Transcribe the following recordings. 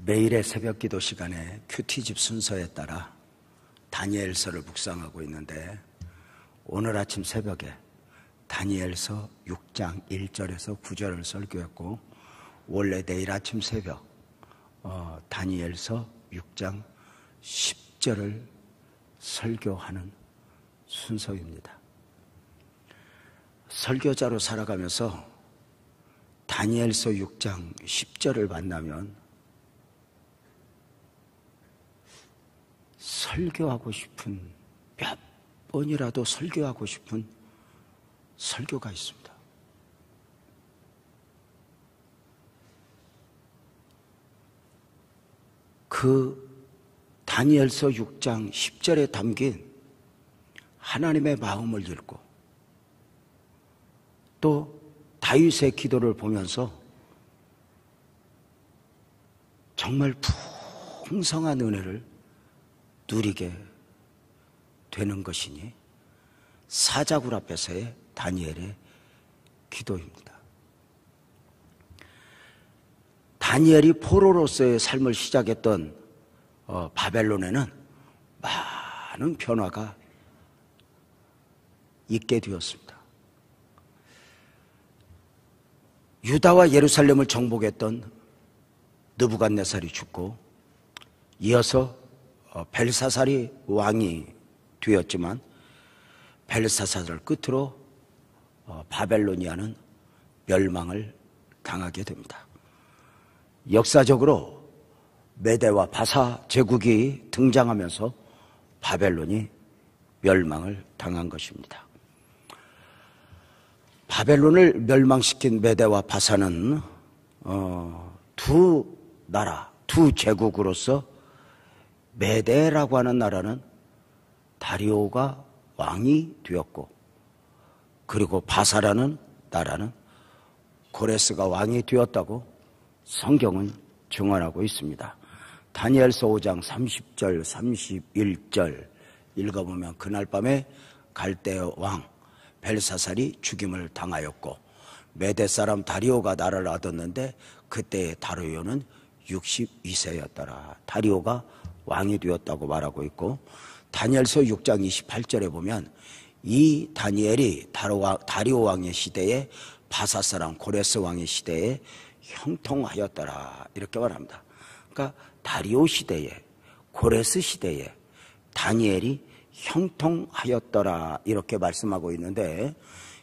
매일의 새벽 기도 시간에 큐티집 순서에 따라 다니엘서를 묵상하고 있는데, 오늘 아침 새벽에 다니엘서 6장 1절에서 9절을 설교했고, 원래 내일 아침 새벽 다니엘서 6장 10절을 설교하는 순서입니다. 설교자로 살아가면서 다니엘서 6장 10절을 만나면 설교하고 싶은, 몇 번이라도 설교하고 싶은 설교가 있습니다. 그 다니엘서 6장 10절에 담긴 하나님의 마음을 읽고, 또 다윗의 기도를 보면서 정말 풍성한 은혜를 누리게 되는 것이니 사자굴 앞에서의 다니엘의 기도입니다. 다니엘이 포로로서의 삶을 시작했던 바벨론에는 많은 변화가 있게 되었습니다. 유다와 예루살렘을 정복했던 느부갓네살이 죽고, 이어서 벨사살이 왕이 되었지만 벨사살을 끝으로 바벨로니아는 멸망을 당하게 됩니다. 역사적으로 메대와 바사 제국이 등장하면서 바벨론이 멸망을 당한 것입니다. 바벨론을 멸망시킨 메대와 바사는 두 나라, 두 제국으로서 메대라고 하는 나라는 다리오가 왕이 되었고, 그리고 바사라는 나라는 고레스가 왕이 되었다고 성경은 증언하고 있습니다. 다니엘서 5장 30절 31절 읽어보면, 그날 밤에 갈대아 왕 벨사살이 죽임을 당하였고 메대 사람 다리오가 나라를 얻었는데 그때의 다리오는 62세였더라. 다리오가 왕이 되었다고 말하고 있고, 다니엘서 6장 28절에 보면 이 다니엘이 다리오 왕의 시대에 바사 사람 고레스 왕의 시대에 형통하였더라, 이렇게 말합니다. 그러니까 다리오 시대에, 고레스 시대에 다니엘이 형통하였더라, 이렇게 말씀하고 있는데,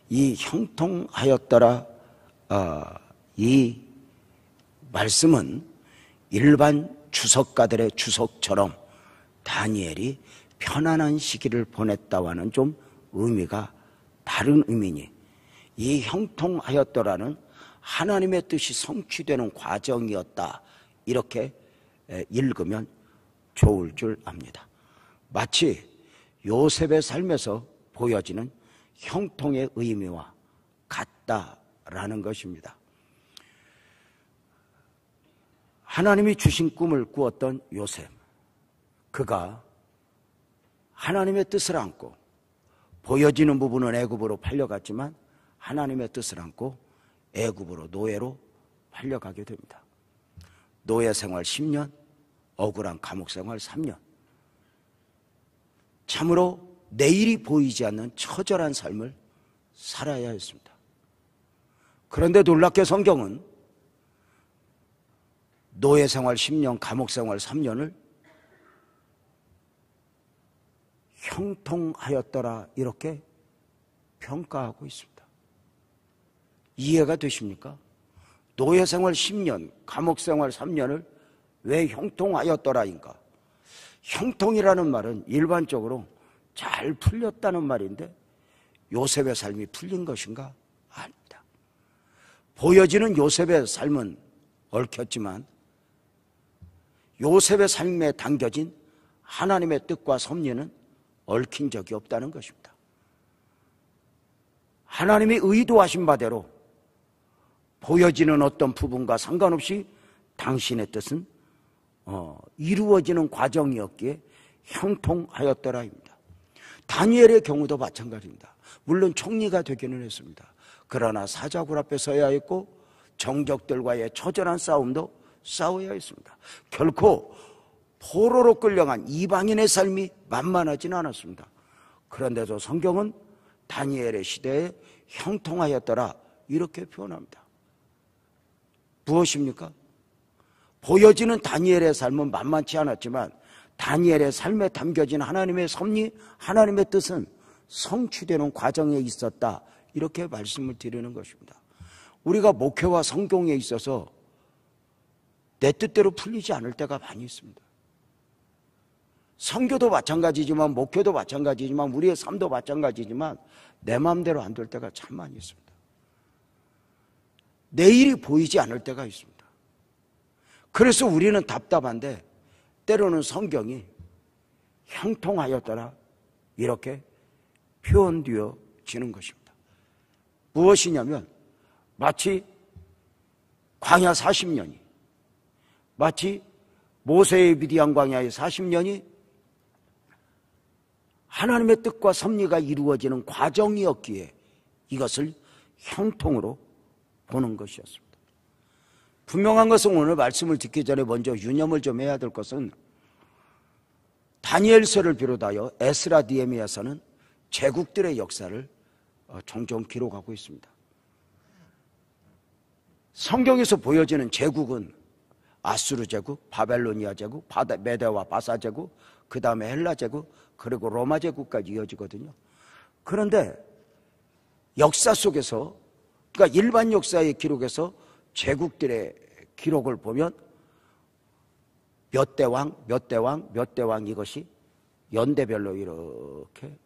이 형통하였더라, 이 말씀은 일반 주석가들의 주석처럼 다니엘이 편안한 시기를 보냈다와는 좀 의미가 다른 의미니, 이 형통하였더라는 하나님의 뜻이 성취되는 과정이었다, 이렇게 읽으면 좋을 줄 압니다. 마치 요셉의 삶에서 보여지는 형통의 의미와 같다라는 것입니다. 하나님이 주신 꿈을 꾸었던 요셉, 그가 하나님의 뜻을 안고, 보여지는 부분은 애굽으로 팔려갔지만 하나님의 뜻을 안고 애굽으로, 노예로 팔려가게 됩니다. 노예 생활 10년, 억울한 감옥 생활 3년, 참으로 내일이 보이지 않는 처절한 삶을 살아야 했습니다. 그런데 놀랍게 성경은 노예 생활 10년, 감옥 생활 3년을 형통하였더라, 이렇게 평가하고 있습니다. 이해가 되십니까? 노예 생활 10년, 감옥 생활 3년을 왜 형통하였더라인가? 형통이라는 말은 일반적으로 잘 풀렸다는 말인데, 요셉의 삶이 풀린 것인가? 아닙니다. 보여지는 요셉의 삶은 얽혔지만 요셉의 삶에 담겨진 하나님의 뜻과 섭리는 얽힌 적이 없다는 것입니다. 하나님이 의도하신 바대로 보여지는 어떤 부분과 상관없이 당신의 뜻은 이루어지는 과정이었기에 형통하였더라입니다. 다니엘의 경우도 마찬가지입니다. 물론 총리가 되기는 했습니다. 그러나 사자굴 앞에 서야 했고 정적들과의 처절한 싸움도 싸워야 했습니다. 결코 포로로 끌려간 이방인의 삶이 만만하지는 않았습니다. 그런데도 성경은 다니엘의 시대에 형통하였더라 이렇게 표현합니다. 무엇입니까? 보여지는 다니엘의 삶은 만만치 않았지만 다니엘의 삶에 담겨진 하나님의 섭리, 하나님의 뜻은 성취되는 과정에 있었다 이렇게 말씀을 드리는 것입니다. 우리가 목회와 성경에 있어서 내 뜻대로 풀리지 않을 때가 많이 있습니다. 선교도 마찬가지지만 목회도 마찬가지지만 우리의 삶도 마찬가지지만 내 마음대로 안 될 때가 참 많이 있습니다. 내일이 보이지 않을 때가 있습니다. 그래서 우리는 답답한데 때로는 성경이 형통하였더라 이렇게 표현되어지는 것입니다. 무엇이냐면 마치 광야 40년이 마치 모세의 미디안 광야의 40년이 하나님의 뜻과 섭리가 이루어지는 과정이었기에 이것을 형통으로 보는 것이었습니다. 분명한 것은 오늘 말씀을 듣기 전에 먼저 유념을 좀 해야 될 것은 다니엘서를 비롯하여 에스라 느헤미야서는 제국들의 역사를 종종 기록하고 있습니다. 성경에서 보여지는 제국은 아수르 제국, 바벨로니아 제국, 메대와 바사 제국, 그 다음에 헬라 제국, 그리고 로마 제국까지 이어지거든요. 그런데 역사 속에서, 그러니까 일반 역사의 기록에서 제국들의 기록을 보면 몇 대 왕, 몇 대 왕, 몇 대 왕 이것이 연대별로 이렇게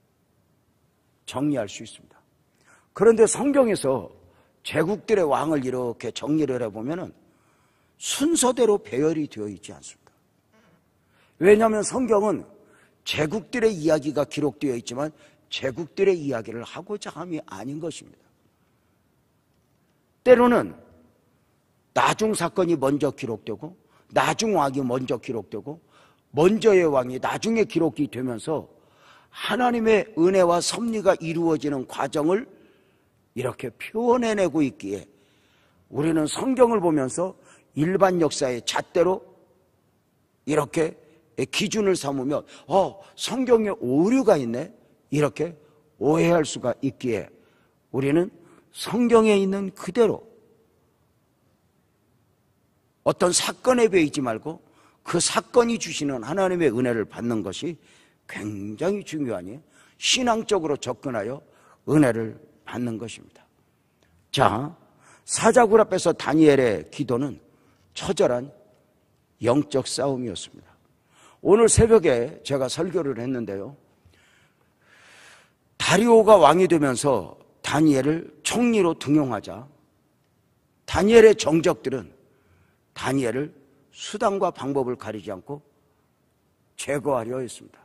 정리할 수 있습니다. 그런데 성경에서 제국들의 왕을 이렇게 정리를 해보면 순서대로 배열이 되어 있지 않습니다. 왜냐하면 성경은 제국들의 이야기가 기록되어 있지만 제국들의 이야기를 하고자 함이 아닌 것입니다. 때로는 나중 사건이 먼저 기록되고 나중 왕이 먼저 기록되고 먼저의 왕이 나중에 기록이 되면서 하나님의 은혜와 섭리가 이루어지는 과정을 이렇게 표현해내고 있기에 우리는 성경을 보면서 일반 역사의 잣대로 이렇게 기준을 삼으면 성경에 오류가 있네 이렇게 오해할 수가 있기에 우리는 성경에 있는 그대로 어떤 사건에 베이지 말고 그 사건이 주시는 하나님의 은혜를 받는 것이 굉장히 중요하니 신앙적으로 접근하여 은혜를 받는 것입니다. 자, 사자굴 앞에서 다니엘의 기도는 처절한 영적 싸움이었습니다. 오늘 새벽에 제가 설교를 했는데요. 다리오가 왕이 되면서 다니엘을 총리로 등용하자 다니엘의 정적들은 다니엘을 수단과 방법을 가리지 않고 제거하려 했습니다.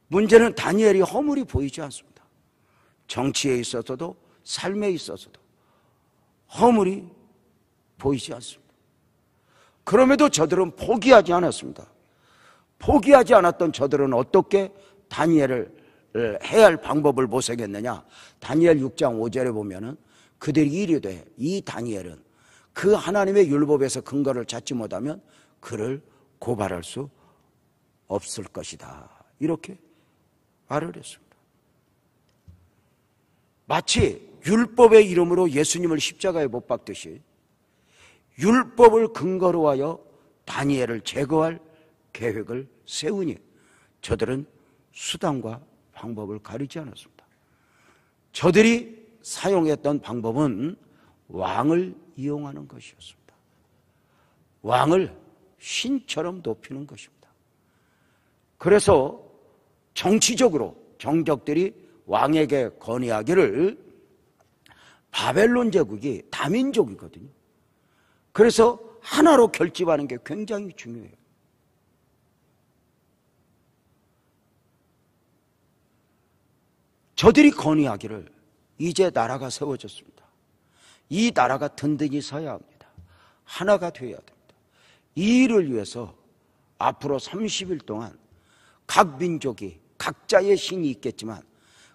문제는 다니엘이 허물이 보이지 않습니다. 정치에 있어서도 삶에 있어서도 허물이 보이지 않습니다. 그럼에도 저들은 포기하지 않았습니다. 포기하지 않았던 저들은 어떻게 다니엘을 해야 할 방법을 모색했느냐. 다니엘 6장 5절에 보면은 그들이 이르되 이 다니엘은 그 하나님의 율법에서 근거를 찾지 못하면 그를 고발할 수 없을 것이다. 이렇게 말을 했습니다. 마치 율법의 이름으로 예수님을 십자가에 못 박듯이 율법을 근거로 하여 다니엘을 제거할 계획을 세우니 저들은 수단과 방법을 가리지 않았습니다. 저들이 사용했던 방법은 왕을 이용하는 것이었습니다. 왕을 신처럼 높이는 것입니다. 그래서 정치적으로 정적들이 왕에게 건의하기를 바벨론 제국이 다민족이거든요. 그래서 하나로 결집하는 게 굉장히 중요해요. 저들이 건의하기를 이제 나라가 세워졌습니다. 이 나라가 든든히 서야 합니다. 하나가 되어야 됩니다. 이 일을 위해서 앞으로 30일 동안 각 민족이 각자의 신이 있겠지만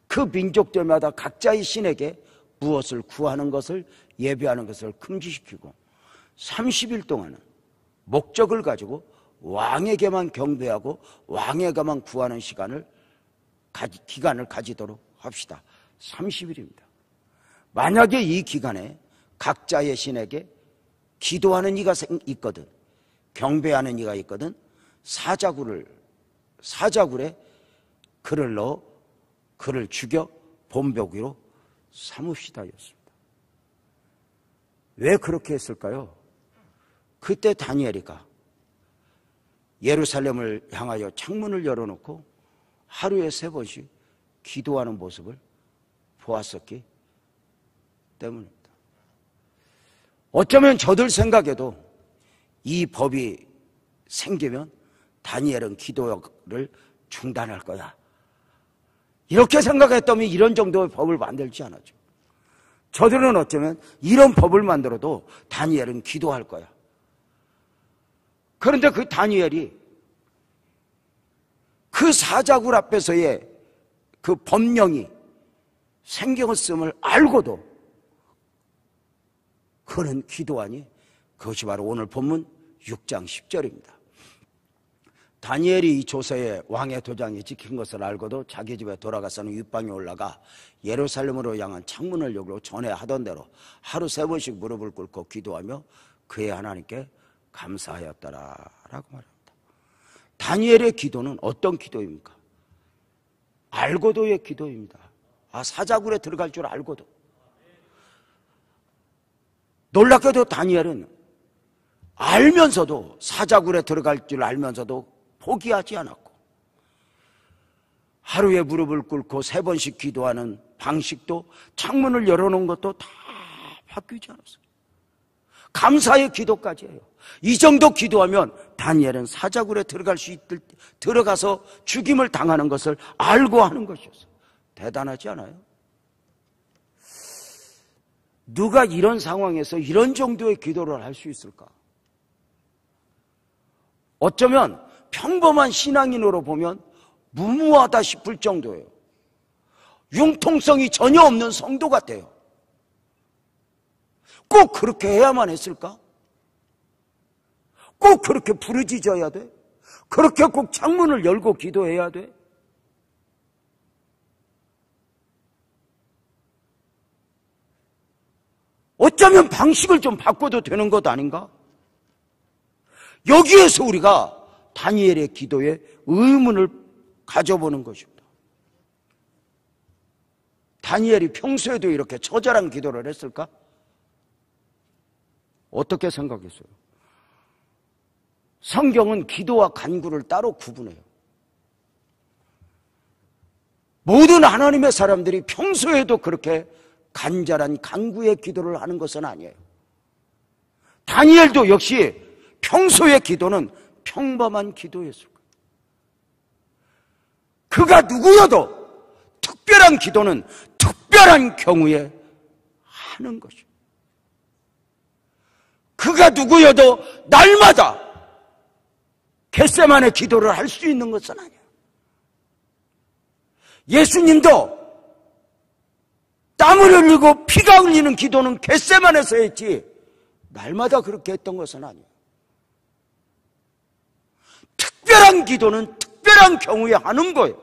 그 민족들마다 각자의 신에게 무엇을 구하는 것을 예배하는 것을 금지시키고 30일 동안은 목적을 가지고 왕에게만 경배하고 왕에게만 구하는 기간을 가지도록 합시다. 30일입니다. 만약에 이 기간에 각자의 신에게 기도하는 이가 있거든, 경배하는 이가 있거든, 사자굴에 그를 넣어 그를 죽여 본보기로 삼읍시다였습니다. 왜 그렇게 했을까요? 그때 다니엘이가 예루살렘을 향하여 창문을 열어놓고 하루에 3번씩 기도하는 모습을 보았었기 때문입니다. 어쩌면 저들 생각에도 이 법이 생기면 다니엘은 기도를 중단할 거야, 이렇게 생각했다면 이런 정도의 법을 만들지 않았죠. 저들은 어쩌면 이런 법을 만들어도 다니엘은 기도할 거야. 그런데 그 다니엘이 그 사자굴 앞에서의 그 법령이 생겼음을 알고도 그는 기도하니, 그것이 바로 오늘 본문 6장 10절입니다. 다니엘이 이 조서에 왕의 도장이 찍힌 것을 알고도 자기 집에 돌아가서는 윗방에 올라가 예루살렘으로 향한 창문을 열고 전에 하던 대로 하루 3번씩 무릎을 꿇고 기도하며 그의 하나님께 감사하였더라라고 말합니다. 다니엘의 기도는 어떤 기도입니까? 알고도의 기도입니다. 사자굴에 들어갈 줄 알고도. 놀랍게도 다니엘은 알면서도, 사자굴에 들어갈 줄 알면서도 포기하지 않았고, 하루에 무릎을 꿇고 3번씩 기도하는 방식도, 창문을 열어놓은 것도 다 바뀌지 않았어요. 감사의 기도까지 해요. 이 정도 기도하면 다니엘은 사자굴에 들어가서 죽임을 당하는 것을 알고 하는 것이었어요. 대단하지 않아요? 누가 이런 상황에서 이런 정도의 기도를 할 수 있을까? 어쩌면 평범한 신앙인으로 보면 무모하다 싶을 정도예요. 융통성이 전혀 없는 성도 같아요. 꼭 그렇게 해야만 했을까? 꼭 그렇게 부르짖어야 돼? 그렇게 꼭 창문을 열고 기도해야 돼? 어쩌면 방식을 좀 바꿔도 되는 것 아닌가? 여기에서 우리가 다니엘의 기도에 의문을 가져보는 것입니다. 다니엘이 평소에도 이렇게 처절한 기도를 했을까? 어떻게 생각했어요? 성경은 기도와 간구를 따로 구분해요. 모든 하나님의 사람들이 평소에도 그렇게 간절한 간구의 기도를 하는 것은 아니에요. 다니엘도 역시 평소의 기도는 평범한 기도였을 거예요. 그가 누구여도 특별한 기도는 특별한 경우에 하는 것이에요. 그가 누구여도 날마다 겟세마네 기도를 할 수 있는 것은 아니에요. 예수님도 땀을 흘리고 피가 흘리는 기도는 겟세마네에서 했지 날마다 그렇게 했던 것은 아니에요. 특별한 기도는 특별한 경우에 하는 거예요.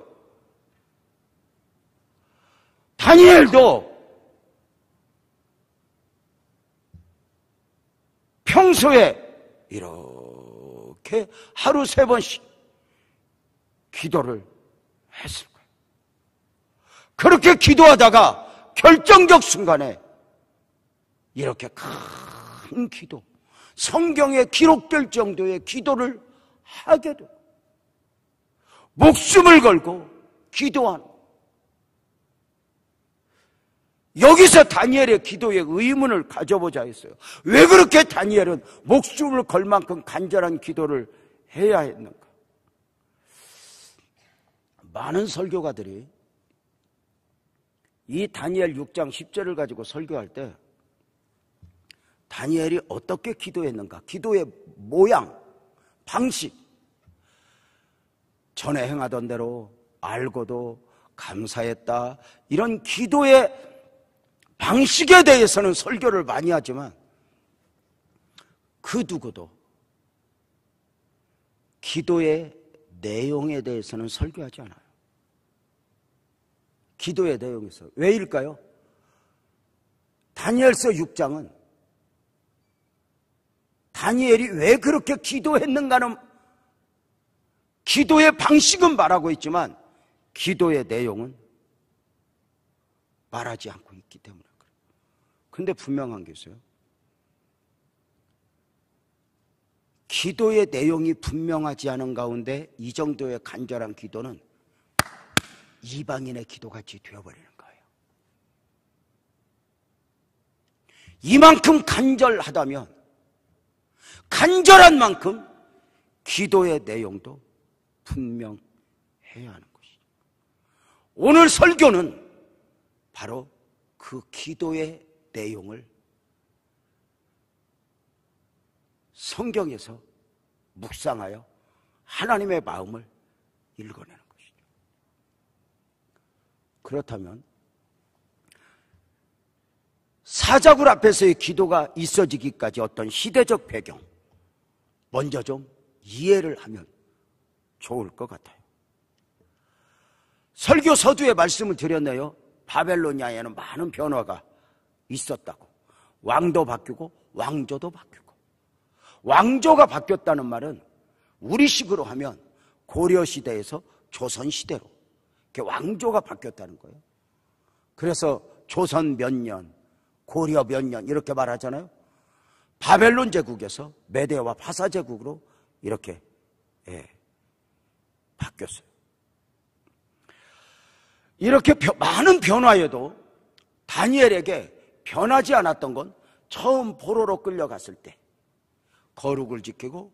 다니엘도 평소에 이렇게 하루 3번씩 기도를 했을 거예요. 그렇게 기도하다가 결정적 순간에 이렇게 큰 기도, 성경에 기록될 정도의 기도를 하게 되고 목숨을 걸고 기도하는, 여기서 다니엘의 기도에 의문을 가져보자 했어요. 왜 그렇게 다니엘은 목숨을 걸 만큼 간절한 기도를 해야 했는가? 많은 설교가들이 이 다니엘 6장 10절을 가지고 설교할 때 다니엘이 어떻게 기도했는가, 기도의 모양, 방식, 전에 행하던 대로 알고도 감사했다, 이런 기도의 방식에 대해서는 설교를 많이 하지만 그 누구도 기도의 내용에 대해서는 설교하지 않아요. 기도의 내용에서. 왜일까요? 다니엘서 6장은 다니엘이 왜 그렇게 기도했는가는 기도의 방식은 말하고 있지만 기도의 내용은 말하지 않고 있기 때문에 그래요. 그런데 분명한 게 있어요. 기도의 내용이 분명하지 않은 가운데 이 정도의 간절한 기도는 이방인의 기도같이 되어버리는 거예요. 이만큼 간절하다면 간절한 만큼 기도의 내용도 분명해야 하는 것이죠. 오늘 설교는 바로 그 기도의 내용을 성경에서 묵상하여 하나님의 마음을 읽어내는 것이죠. 그렇다면 사자굴 앞에서의 기도가 있어지기까지 어떤 시대적 배경 먼저 좀 이해를 하면 좋을 것 같아요. 설교 서두에 말씀을 드렸네요. 바벨로니아에는 많은 변화가 있었다고. 왕도 바뀌고 왕조도 바뀌고. 왕조가 바뀌었다는 말은 우리식으로 하면 고려시대에서 조선시대로 이렇게 왕조가 바뀌었다는 거예요. 그래서 조선 몇 년, 고려 몇 년 이렇게 말하잖아요. 바벨론 제국에서 메대와 바사 제국으로 이렇게 바뀌었어요. 이렇게 많은 변화에도 다니엘에게 변하지 않았던 건 처음 포로로 끌려갔을 때 거룩을 지키고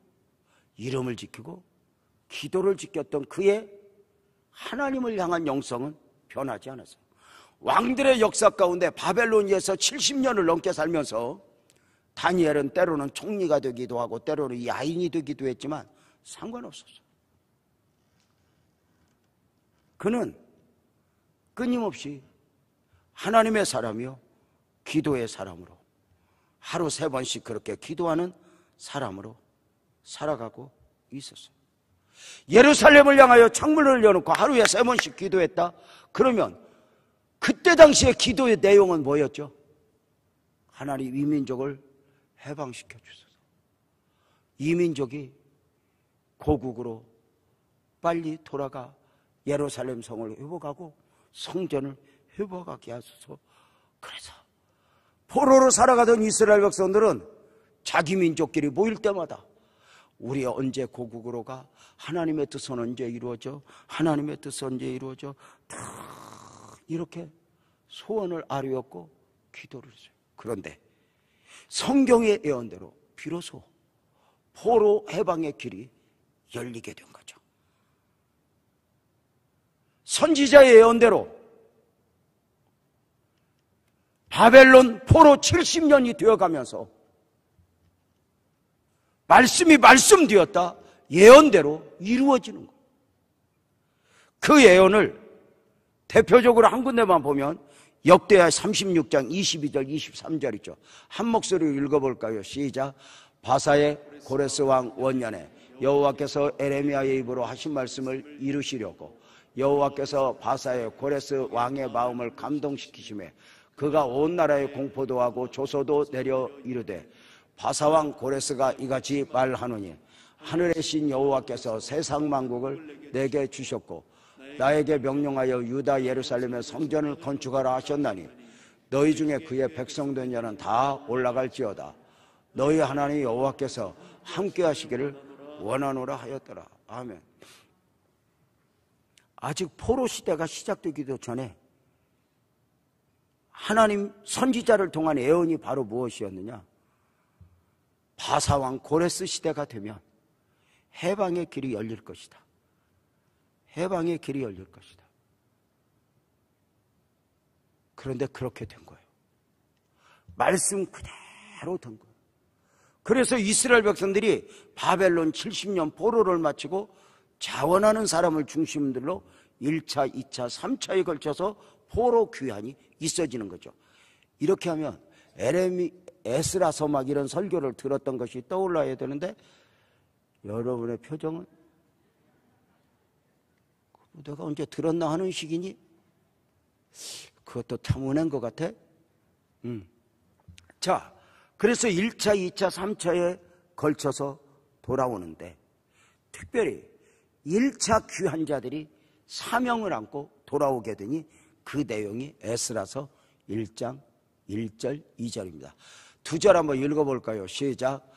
이름을 지키고 기도를 지켰던 그의 하나님을 향한 영성은 변하지 않았어요. 왕들의 역사 가운데 바벨로니아에서 70년을 넘게 살면서 다니엘은 때로는 총리가 되기도 하고 때로는 야인이 되기도 했지만 상관없었어요. 그는 끊임없이 하나님의 사람이요 기도의 사람으로 하루 3번씩 그렇게 기도하는 사람으로 살아가고 있었어요. 예루살렘을 향하여 창문을 열어놓고 하루에 3번씩 기도했다? 그러면 그때 당시의 기도의 내용은 뭐였죠? 하나님 이 민족을 해방시켜 주소서. 이 민족이 고국으로 빨리 돌아가 예루살렘 성을 회복하고 성전을 회복하게 하소서. 그래서 포로로 살아가던 이스라엘 백성들은 자기 민족끼리 모일 때마다 우리 언제 고국으로 가? 하나님의 뜻은 언제 이루어져? 하나님의 뜻은 언제 이루어져? 다 이렇게 소원을 아뢰었고 기도를 했어요. 그런데 성경의 예언대로 비로소 포로 해방의 길이 열리게 된 거죠. 선지자의 예언대로 바벨론 포로 70년이 되어가면서 말씀이 말씀되었다 예언대로 이루어지는 거예요. 그 예언을 대표적으로 한 군데만 보면 역대하 36장 22절 23절 있죠. 한 목소리로 읽어볼까요? 시작. 바사의 고레스 왕 원년에 여호와께서 에레미야의 입으로 하신 말씀을 이루시려고 여호와께서 바사의 고레스 왕의 마음을 감동시키시매 그가 온 나라에 공포도 하고 조소도 내려 이르되 바사왕 고레스가 이같이 말하노니 하늘의 신 여호와께서 세상 만국을 내게 주셨고 나에게 명령하여 유다 예루살렘의 성전을 건축하라 하셨나니 너희 중에 그의 백성된 자는 다 올라갈지어다. 너희 하나님 여호와께서 함께 하시기를 원하노라 하였더라. 아멘. 아직 포로 시대가 시작되기도 전에 하나님 선지자를 통한 예언이 바로 무엇이었느냐? 바사왕 고레스 시대가 되면 해방의 길이 열릴 것이다. 해방의 길이 열릴 것이다. 그런데 그렇게 된 거예요. 말씀 그대로 된 거예요. 그래서 이스라엘 백성들이 바벨론 70년 포로를 마치고 자원하는 사람을 중심으로 1차, 2차, 3차에 걸쳐서 포로 귀환이 있어지는 거죠. 이렇게 하면 에스라 서막 이런 설교를 들었던 것이 떠올라야 되는데 여러분의 표정은 내가 언제 들었나 하는 식이니? 그것도 참 은혜인 것 같아. 자, 그래서 1차, 2차, 3차에 걸쳐서 돌아오는데 특별히 1차 귀한 자들이 사명을 안고 돌아오게 되니 그 내용이 에스라서 1장 1절 2절입니다. 2절 한번 읽어볼까요? 시작.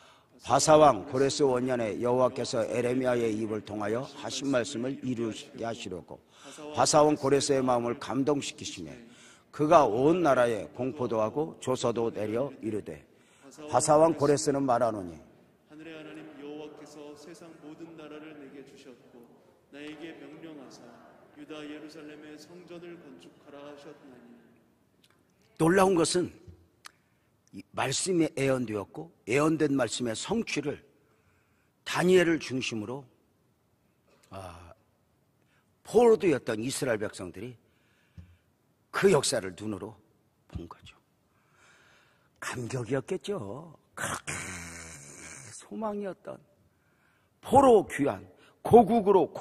바사왕 고레스 원년에 여호와께서 에레미야의 입을 통하여 하신 말씀을 이루게 하시려고 바사왕 고레스의 마음을 감동시키시며 그가 온 나라에 공포도 하고 조서도 내려 이르되 바사왕 고레스는 말하노니 하늘의 하나님 여호와께서 세상 모든 나라를 내게 주셨고 나에게 명령하사 유다 예루살렘의 성전을 건축하라 하셨나니. 놀라운 것은 말씀이 예언되었고 예언된 말씀의 성취를 다니엘을 중심으로 포로되었던 이스라엘 백성들이 그 역사를 눈으로 본 거죠. 감격이었겠죠. 그렇게 소망이었던 포로 귀환, 고국으로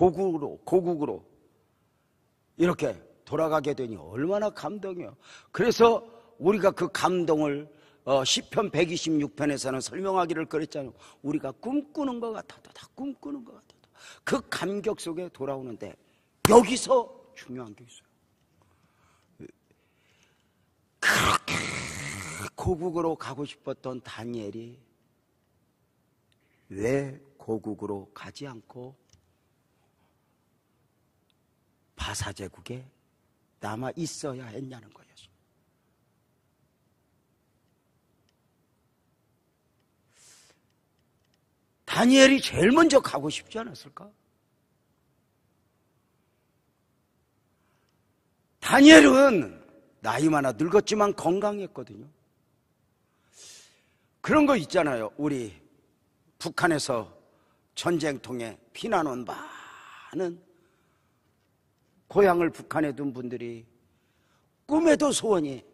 이렇게 돌아가게 되니 얼마나 감동이요. 그래서 우리가 그 감동을 시편 126편에서는 설명하기를 그랬잖아요. 우리가 꿈꾸는 것 같아도 다 꿈꾸는 것 같아도 그 감격 속에 돌아오는데 여기서 중요한 게 있어요. 그렇게 고국으로 가고 싶었던 다니엘이 왜 고국으로 가지 않고 바사제국에 남아 있어야 했냐는 거예요. 다니엘이 제일 먼저 가고 싶지 않았을까? 다니엘은 나이 많아 늙었지만 건강했거든요. 그런 거 있잖아요. 우리 북한에서 전쟁통에 피난 온 많은 고향을 북한에 둔 분들이 꿈에도 소원이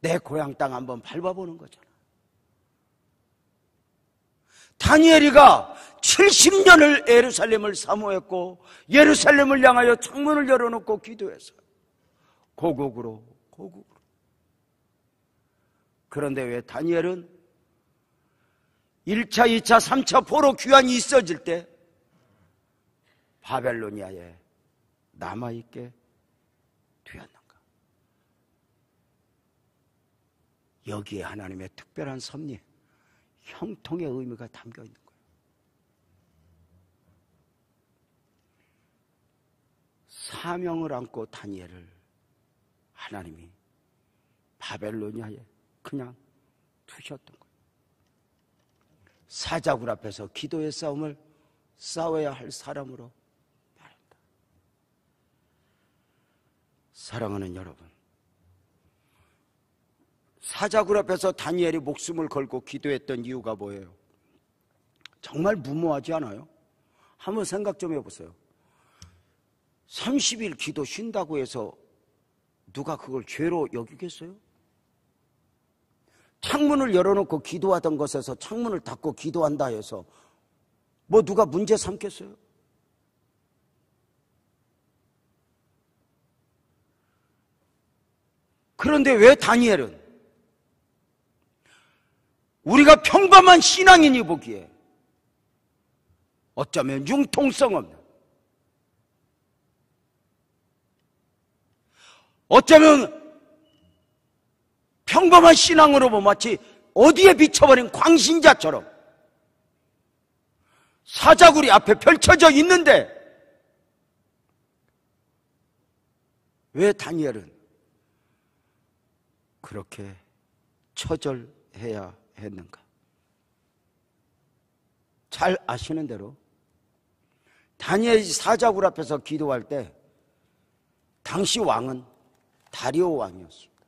내 고향 땅 한번 밟아보는 거잖아. 다니엘이가 70년을 예루살렘을 사모했고 예루살렘을 향하여 창문을 열어놓고 기도했어요. 고국으로. 그런데 왜 다니엘은 1차, 2차, 3차 포로 귀환이 있어질 때 바벨로니아에 남아있게 되었는가? 여기에 하나님의 특별한 섭리, 형통의 의미가 담겨 있는 거예요. 사명을 안고 다니엘을 하나님이 바벨로니아에 그냥 두셨던 거예요. 사자굴 앞에서 기도의 싸움을 싸워야 할 사람으로 말한다. 사랑하는 여러분, 사자굴 앞에서 다니엘이 목숨을 걸고 기도했던 이유가 뭐예요? 정말 무모하지 않아요? 한번 생각 좀 해보세요. 30일 기도 쉰다고 해서 누가 그걸 죄로 여기겠어요? 창문을 열어놓고 기도하던 것에서 창문을 닫고 기도한다 해서 뭐 누가 문제 삼겠어요? 그런데 왜 다니엘은 우리가 평범한 신앙인이 보기에 어쩌면 융통성 없는, 어쩌면 평범한 신앙으로 보면 마치 어디에 비춰버린 광신자처럼 사자굴이 앞에 펼쳐져 있는데 왜 다니엘은 그렇게 처절해야 했는가? 잘 아시는 대로 다니엘이 사자굴 앞에서 기도할 때 당시 왕은 다리오 왕이었습니다.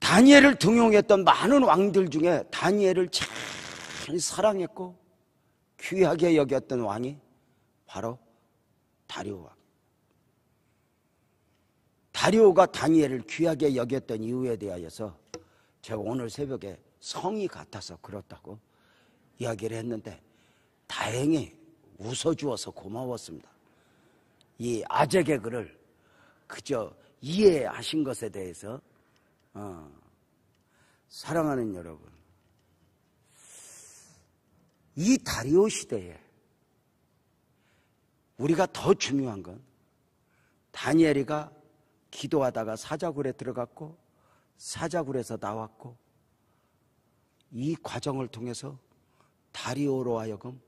다니엘을 등용했던 많은 왕들 중에 다니엘을 잘 사랑했고 귀하게 여겼던 왕이 바로 다리오 왕. 다리오가 다니엘을 귀하게 여겼던 이유에 대하여서 제가 오늘 새벽에 성이 같아서 그렇다고 이야기를 했는데 다행히 웃어주어서 고마웠습니다. 이 아재 개그를 그저 이해하신 것에 대해서. 사랑하는 여러분, 이 다리오 시대에 우리가 더 중요한 건 다니엘이가 기도하다가 사자굴에 들어갔고 사자굴에서 나왔고 이 과정을 통해서 다리오로 하여금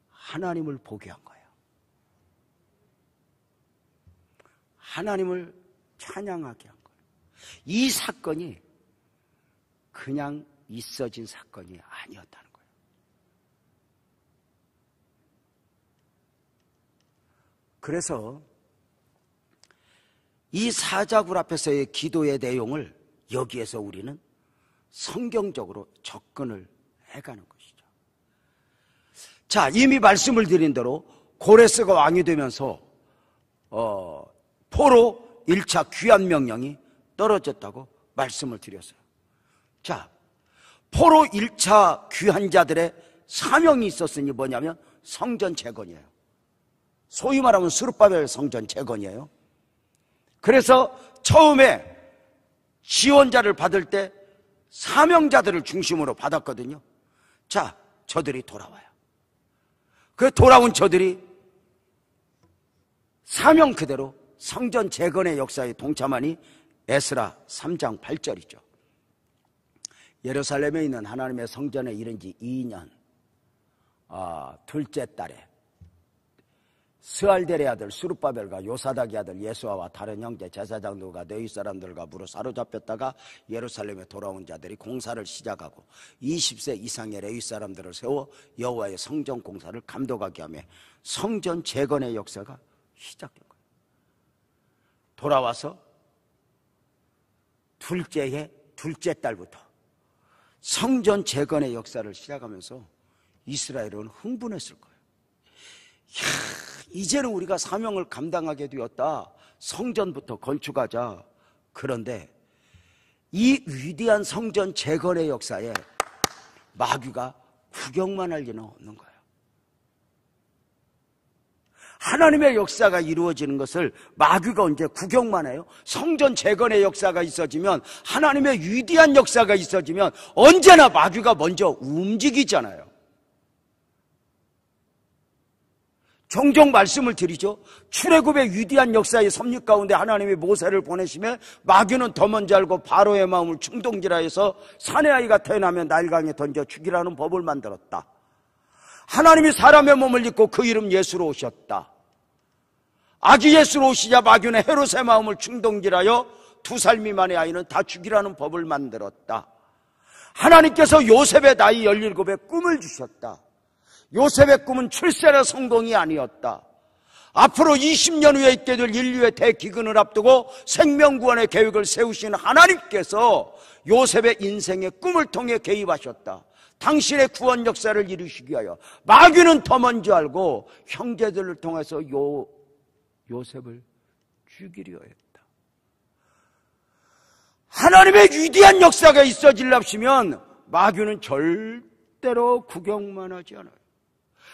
하나님을 보게 한 거예요. 하나님을 찬양하게 한 거예요. 이 사건이 그냥 있어진 사건이 아니었다는 거예요. 그래서 이 사자굴 앞에서의 기도의 내용을 여기에서 우리는 성경적으로 접근을 해가는 것이죠. 자, 이미 말씀을 드린 대로 고레스가 왕이 되면서 포로 1차 귀환 명령이 떨어졌다고 말씀을 드렸어요. 자, 포로 1차 귀환자들의 사명이 있었으니 뭐냐면 성전 재건이에요. 소위 말하면 스룹바벨 성전 재건이에요. 그래서 처음에 지원자를 받을 때 사명자들을 중심으로 받았거든요. 자, 저들이 돌아와요. 그 돌아온 저들이 사명 그대로 성전 재건의 역사에 동참하니 에스라 3장 8절이죠. 예루살렘에 있는 하나님의 성전에 이른 지 2년 둘째 달에 스알델의 아들 스룹바벨과 요사닥의 아들 예수아와 다른 형제 제사장들과 레위 사람들과 무로 사로잡혔다가 예루살렘에 돌아온 자들이 공사를 시작하고 20세 이상의 레위 사람들을 세워 여호와의 성전 공사를 감독하게 하며 성전 재건의 역사가 시작된 거예요. 돌아와서 둘째 해 둘째 달부터 성전 재건의 역사를 시작하면서 이스라엘은 흥분했을 거예요. 이제는 우리가 사명을 감당하게 되었다. 성전부터 건축하자. 그런데 이 위대한 성전 재건의 역사에 마귀가 구경만 할 리는 없는 거예요. 하나님의 역사가 이루어지는 것을 마귀가 언제 구경만 해요? 성전 재건의 역사가 있어지면, 하나님의 위대한 역사가 있어지면 언제나 마귀가 먼저 움직이잖아요. 종종 말씀을 드리죠. 출애굽의 위대한 역사의 섭리 가운데 하나님이 모세를 보내시며 마귀는 더 먼저 알고 바로의 마음을 충동질하여서 사내 아이가 태어나면 나일강에 던져 죽이라는 법을 만들었다. 하나님이 사람의 몸을 입고 그 이름 예수로 오셨다. 아기 예수로 오시자 마귀는 헤롯의 마음을 충동질하여 2살 미만의 아이는 다 죽이라는 법을 만들었다. 하나님께서 요셉의 나이 17에 꿈을 주셨다. 요셉의 꿈은 출세나 성공이 아니었다. 앞으로 20년 후에 있게 될 인류의 대기근을 앞두고 생명구원의 계획을 세우신 하나님께서 요셉의 인생의 꿈을 통해 개입하셨다. 당신의 구원 역사를 이루시기 위하여. 마귀는 더 먼저 알고 형제들을 통해서 요셉을 죽이려 했다. 하나님의 위대한 역사가 있어지려 하시면 마귀는 절대로 구경만 하지 않아요.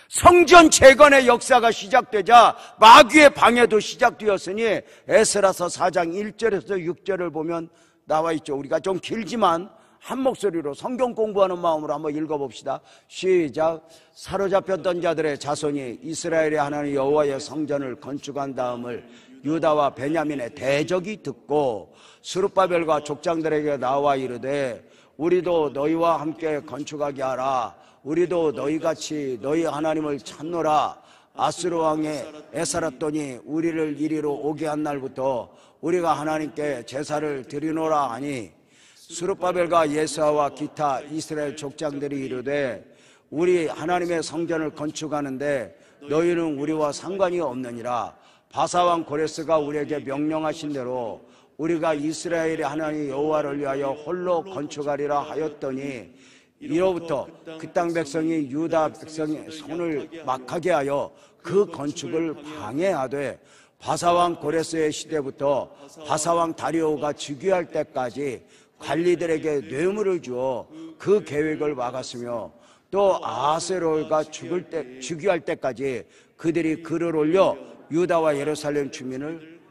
성전 재건의 역사가 시작되자 마귀의 방해도 시작되었으니 에스라서 4장 1절에서 6절을 보면 나와 있죠. 우리가 좀 길지만 한 목소리로 성경 공부하는 마음으로 한번 읽어봅시다. 시작. 사로잡혔던 자들의 자손이 이스라엘의 하나님 여호와의 성전을 건축한 다음을 유다와 베냐민의 대적이 듣고 스룹바벨과 족장들에게 나와 이르되 우리도 너희와 함께 건축하게 하라. 우리도 너희같이 너희 하나님을 찾노라. 아스루 왕의 에사랐더니 우리를 이리로 오게 한 날부터 우리가 하나님께 제사를 드리노라 하니 스룹바벨과 예수아와 기타 이스라엘 족장들이 이르되 우리 하나님의 성전을 건축하는데 너희는 우리와 상관이 없느니라. 바사왕 고레스가 우리에게 명령하신 대로 우리가 이스라엘의 하나님 여호와를 위하여 홀로 건축하리라 하였더니 이로부터 그 땅 백성이 유다 백성의 손을 막하게 하여 그 건축을 방해하되 바사왕 고레스의 시대부터 바사왕 다리오가 즉위할 때까지 관리들에게 뇌물을 주어 그 계획을 막았으며 또 아하스웨로가 즉위할 때까지 그들이 글을 올려 유다와 예루살렘 주민을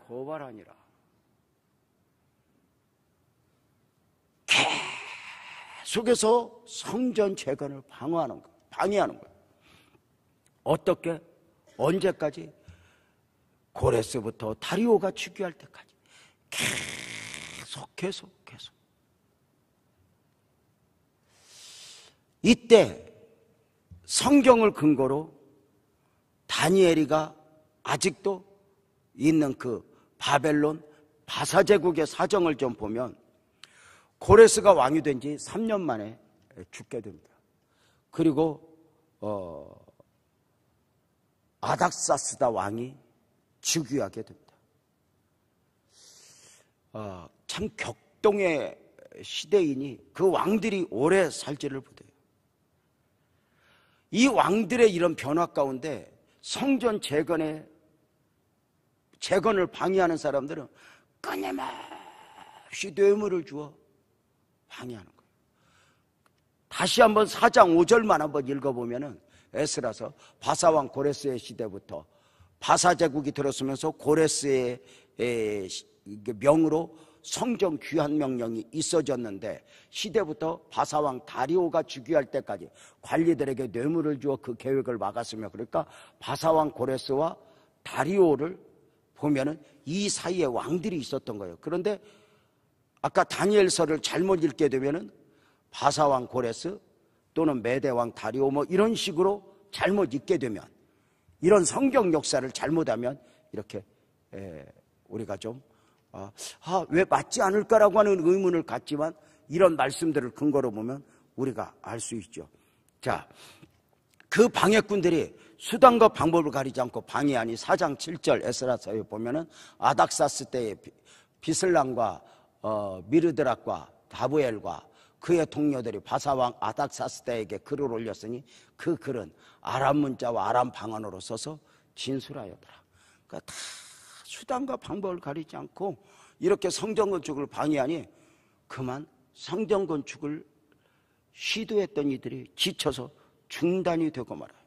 고발하니라. 계속해서 성전 재건을 방해하는 거예요. 어떻게? 언제까지? 고레스부터 다리오가 즉위할 때까지 계속. 이때 성경을 근거로 다니엘이가 아직도 있는 그 바벨론 바사제국의 사정을 좀 보면 고레스가 왕이 된 지 3년 만에 죽게 됩니다. 그리고 아닥사스다 왕이 즉위하게 됩니다. 참 격동의 시대이니 그 왕들이 오래 살지를 못해요. 이 왕들의 이런 변화 가운데 성전 재건을 방해하는 사람들은 끊임없이 뇌물을 주어 방해하는 거예요. 다시 한번 4장 5절만 한번 읽어보면은 에스라서 바사왕 고레스의 시대부터 바사제국이 들어서면서 고레스의 명으로 성전 귀환 명령이 있어졌는데 시대부터 바사왕 다리오가 즉위할 때까지 관리들에게 뇌물을 주어 그 계획을 막았으며, 그러니까 바사왕 고레스와 다리오를 보면은 이 사이에 왕들이 있었던 거예요. 그런데 아까 다니엘서를 잘못 읽게 되면은 바사왕 고레스 또는 메대왕 다리오 뭐 이런 식으로 잘못 읽게 되면, 이런 성경 역사를 잘못하면 이렇게 우리가 좀 왜 맞지 않을까라고 하는 의문을 갖지만 이런 말씀들을 근거로 보면 우리가 알 수 있죠. 자, 그 방해꾼들이 수단과 방법을 가리지 않고 방해하니 4장 7절 에스라서에 보면은 아닥사스 때의 비슬람과 미르드락과 다부엘과 그의 동료들이 바사왕 아닥사스 때에게 글을 올렸으니 그 글은 아람 문자와 아람 방언으로 써서 진술하였더라. 그러니까 다 수단과 방법을 가리지 않고 이렇게 성전 건축을 방해하니 그만 성전 건축을 시도했던 이들이 지쳐서 중단이 되고 말아요.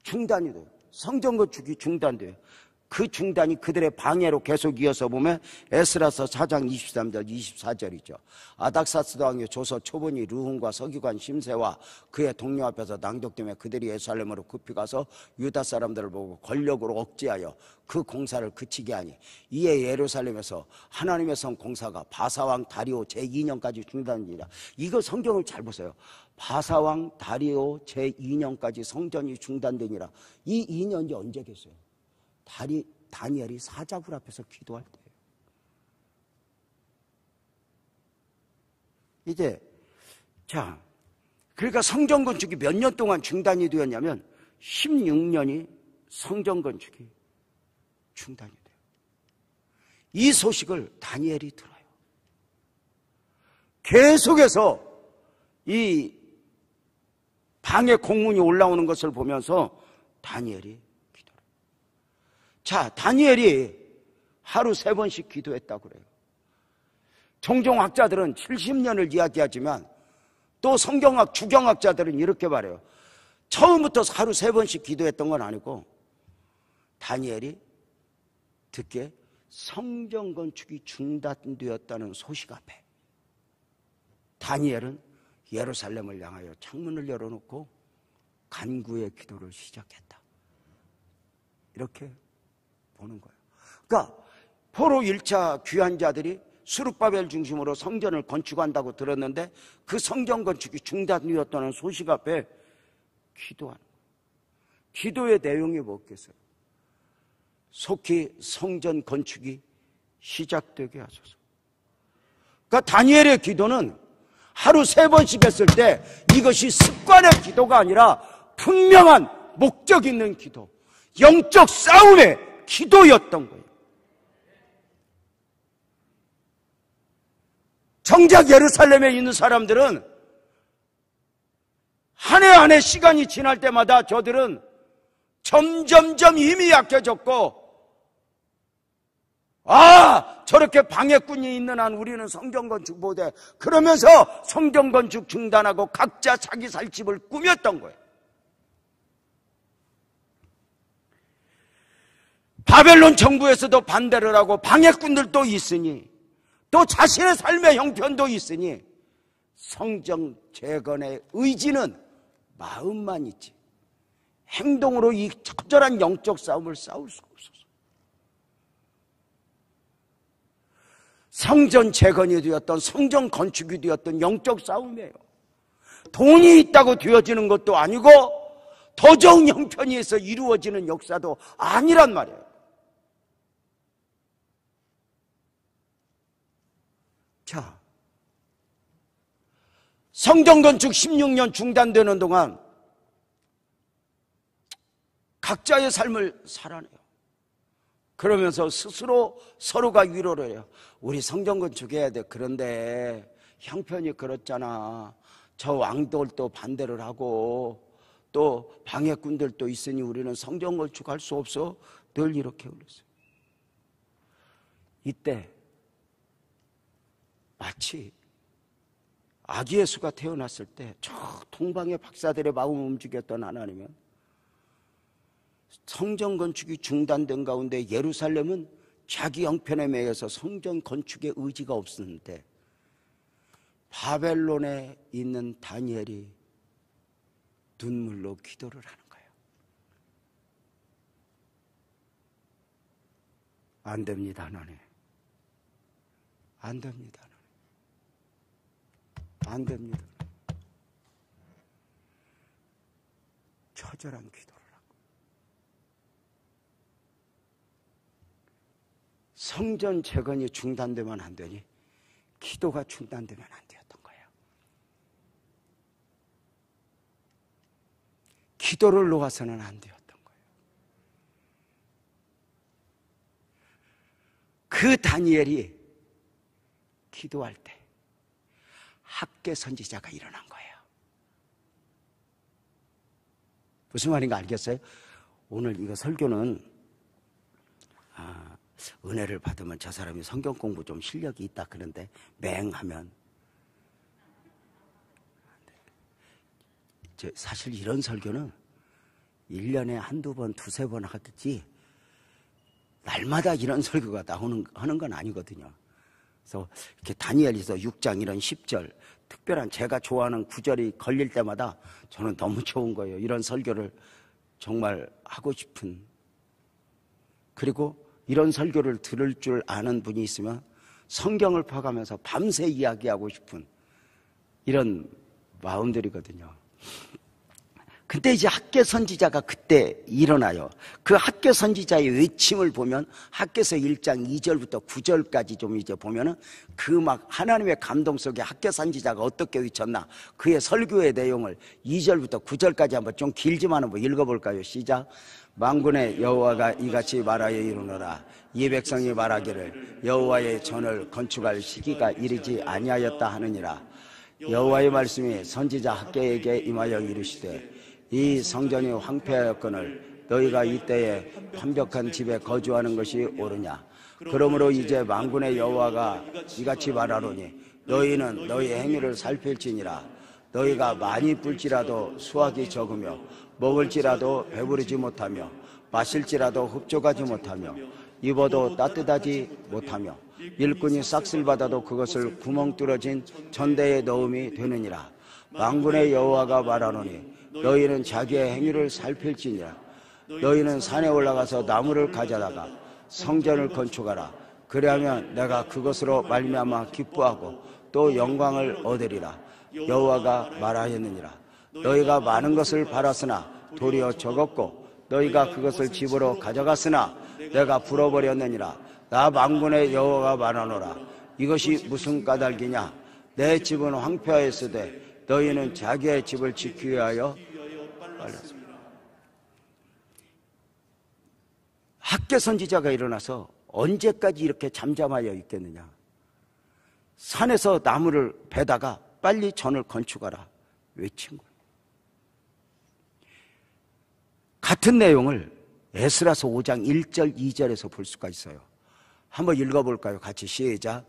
중단이 돼요. 성전 건축이 중단돼요. 그 중단이 그들의 방해로 계속 이어서 보면 에스라서 4장 23절 24절이죠. 아닥사스 왕의 조서 초본이 르훔과 서기관 심세와 그의 동료 앞에서 낭독되며 그들이 예루살렘으로 급히 가서 유다 사람들을 보고 권력으로 억제하여 그 공사를 그치게 하니 이에 예루살렘에서 하나님의 성 공사가 바사왕 다리오 제2년까지 중단되니라. 이거 성경을 잘 보세요. 바사왕 다리오 제2년까지 성전이 중단되니라. 이 2년이 언제겠어요? 다니엘이 사자굴 앞에서 기도할 때예요. 이제 자, 그러니까 성전 건축이 몇 년 동안 중단이 되었냐면 16년이 성전 건축이 중단이 돼요. 이 소식을 다니엘이 들어요. 계속해서 이 방해 공문이 올라오는 것을 보면서 다니엘이 자, 다니엘이 하루 3번씩 기도했다고 그래요. 종종 학자들은 70년을 이야기하지만 또 성경학, 주경학자들은 이렇게 말해요. 처음부터 하루 3번씩 기도했던 건 아니고 다니엘이 듣기에 성전 건축이 중단되었다는 소식 앞에 다니엘은 예루살렘을 향하여 창문을 열어놓고 간구의 기도를 시작했다. 이렇게 보는 거예요. 그러니까 포로 1차 귀환자들이 수룹바벨 중심으로 성전을 건축한다고 들었는데 그 성전 건축이 중단되었다는 소식 앞에 기도하는 거예요. 기도의 내용이 뭐겠어요? 속히 성전 건축이 시작되게 하소서. 그러니까 다니엘의 기도는 하루 3번씩 했을 때 이것이 습관의 기도가 아니라 분명한 목적 있는 기도, 영적 싸움의 기도였던 거예요. 정작 예루살렘에 있는 사람들은 한 해 한 해 시간이 지날 때마다 저들은 점점점 힘이 약해졌고 저렇게 방해꾼이 있는 한 우리는 성전 건축 못해. 그러면서 성전 건축 중단하고 각자 자기 살 집을 꾸몄던 거예요. 바벨론 정부에서도 반대를 하고 방해꾼들도 있으니, 또 자신의 삶의 형편도 있으니 성전 재건의 의지는 마음만 있지 행동으로 이 처절한 영적 싸움을 싸울 수가 없어서 성전 재건이 되었던 성전 건축이 되었던 영적 싸움이에요. 돈이 있다고 되어지는 것도 아니고 더 좋은 형편이 있어 이루어지는 역사도 아니란 말이에요. 자, 성전 건축 16년 중단되는 동안 각자의 삶을 살아내요. 그러면서 스스로 서로가 위로를 해요. 우리 성전 건축해야 돼. 그런데 형편이 그렇잖아. 저 왕들도 반대를 하고 또 방해꾼들도 있으니 우리는 성전 건축할 수 없어. 늘 이렇게 울었어요. 이때 마치 아기 예수가 태어났을 때 저 동방의 박사들의 마음을 움직였던 하나님은 성전 건축이 중단된 가운데 예루살렘은 자기 형편에 매여서 성전 건축의 의지가 없었는데 바벨론에 있는 다니엘이 눈물로 기도를 하는 거예요. 안 됩니다, 하나님. 안 됩니다. 안 됩니다. 처절한 기도를 하고 성전 재건이 중단되면 안 되니 기도가 중단되면 안 되었던 거예요. 기도를 놓아서는 안 되었던 거예요. 그 다니엘이 기도할 때 학계 선지자가 일어난 거예요. 무슨 말인가 알겠어요? 오늘 이거 설교는 은혜를 받으면 저 사람이 성경 공부 좀 실력이 있다 그런데 맹하면 사실 이런 설교는 1년에 한두 번, 두세 번 하겠지 날마다 이런 설교가 하는 건 아니거든요. 그래서 이렇게 다니엘에서 6장 이런 10절 특별한 제가 좋아하는 구절이 걸릴 때마다 저는 너무 좋은 거예요. 이런 설교를 정말 하고 싶은, 그리고 이런 설교를 들을 줄 아는 분이 있으면 성경을 파가면서 밤새 이야기하고 싶은 이런 마음들이거든요. 근데 이제 학계 선지자가 그때 일어나요. 그 학계 선지자의 외침을 보면 학계서 1장 2절부터 9절까지 좀 이제 보면은 그 막 하나님의 감동 속에 학계 선지자가 어떻게 외쳤나 그의 설교의 내용을 2절부터 9절까지 한번 좀 길지만 한번 읽어볼까요? 시작. 만군의 여호와가 이같이 말하여 이르노라. 이 백성이 말하기를 여호와의 전을 건축할 시기가 이르지 아니하였다 하느니라. 여호와의 말씀이 선지자 학계에게 임하여 이르시되 이 성전이 황폐하였거늘 너희가 이때에 완벽한 집에 거주하는 것이 옳으냐. 그러므로 이제 만군의 여호와가 이같이 말하노니 너희는 너희 행위를 살필지니라. 너희가 많이 뿔지라도 수확이 적으며 먹을지라도 배부르지 못하며 마실지라도 흡족하지 못하며 입어도 따뜻하지 못하며 일꾼이 싹쓸 받아도 그것을 구멍 뚫어진 전대에 넣음이 되느니라. 만군의 여호와가 말하노니 너희는 자기의 행위를 살필지니라. 너희는 산에 올라가서 나무를 가져다가 성전을 건축하라. 그리하면 내가 그것으로 말미암아 기뻐하고 또 영광을 얻으리라. 여호와가 말하였느니라. 너희가 많은 것을 바랐으나 도리어 적었고 너희가 그것을 집으로 가져갔으나 내가 불어버렸느니라. 나 만군의 여호와가 말하노라. 이것이 무슨 까닭이냐. 내 집은 황폐하였으되 너희는 자기의 집을 지키기 위하여 빨랐습니다. 학계 선지자가 일어나서 언제까지 이렇게 잠잠하여 있겠느냐. 산에서 나무를 베다가 빨리 전을 건축하라 외친 거예요. 같은 내용을 에스라서 5장 1절 2절에서 볼 수가 있어요. 한번 읽어볼까요? 같이 시작.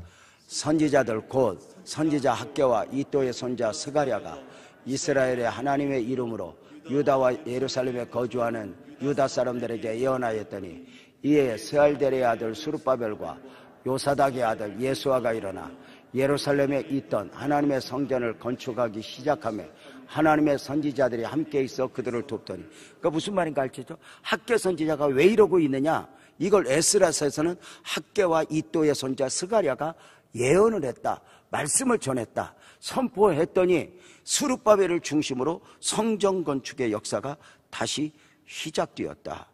선지자들 곧 선지자 학개와 이또의 손자 스가랴가 이스라엘의 하나님의 이름으로 유다와 예루살렘에 거주하는 유다 사람들에게 예언하였더니 이에 스알델의 아들 수르바벨과 요사닥의 아들 예수아가 일어나 예루살렘에 있던 하나님의 성전을 건축하기 시작하며 하나님의 선지자들이 함께 있어 그들을 돕더니, 그러니까 무슨 말인가 알죠? 학개 선지자가 왜 이러고 있느냐? 이걸 에스라서에서는 학개와 이또의 손자 스가랴가 예언을 했다, 말씀을 전했다, 선포했더니 스룹바벨을 중심으로 성전 건축의 역사가 다시 시작되었다.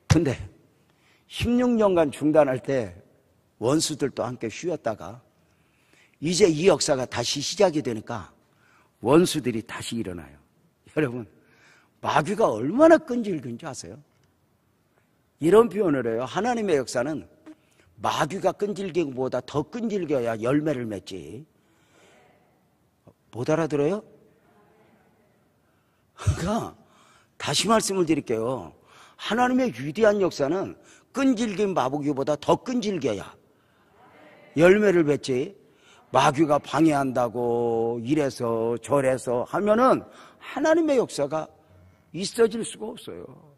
근데 16년간 중단할 때 원수들도 함께 쉬었다가 이제 이 역사가 다시 시작이 되니까 원수들이 다시 일어나요. 여러분, 마귀가 얼마나 끈질긴지 아세요? 이런 표현을 해요. 하나님의 역사는 마귀가 끈질긴 것보다 더 끈질겨야 열매를 맺지. 못 알아들어요? 그러니까 다시 말씀을 드릴게요. 하나님의 위대한 역사는 끈질긴 마귀보다 더 끈질겨야 열매를 맺지. 마귀가 방해한다고 이래서 저래서 하면은 하나님의 역사가 있어질 수가 없어요.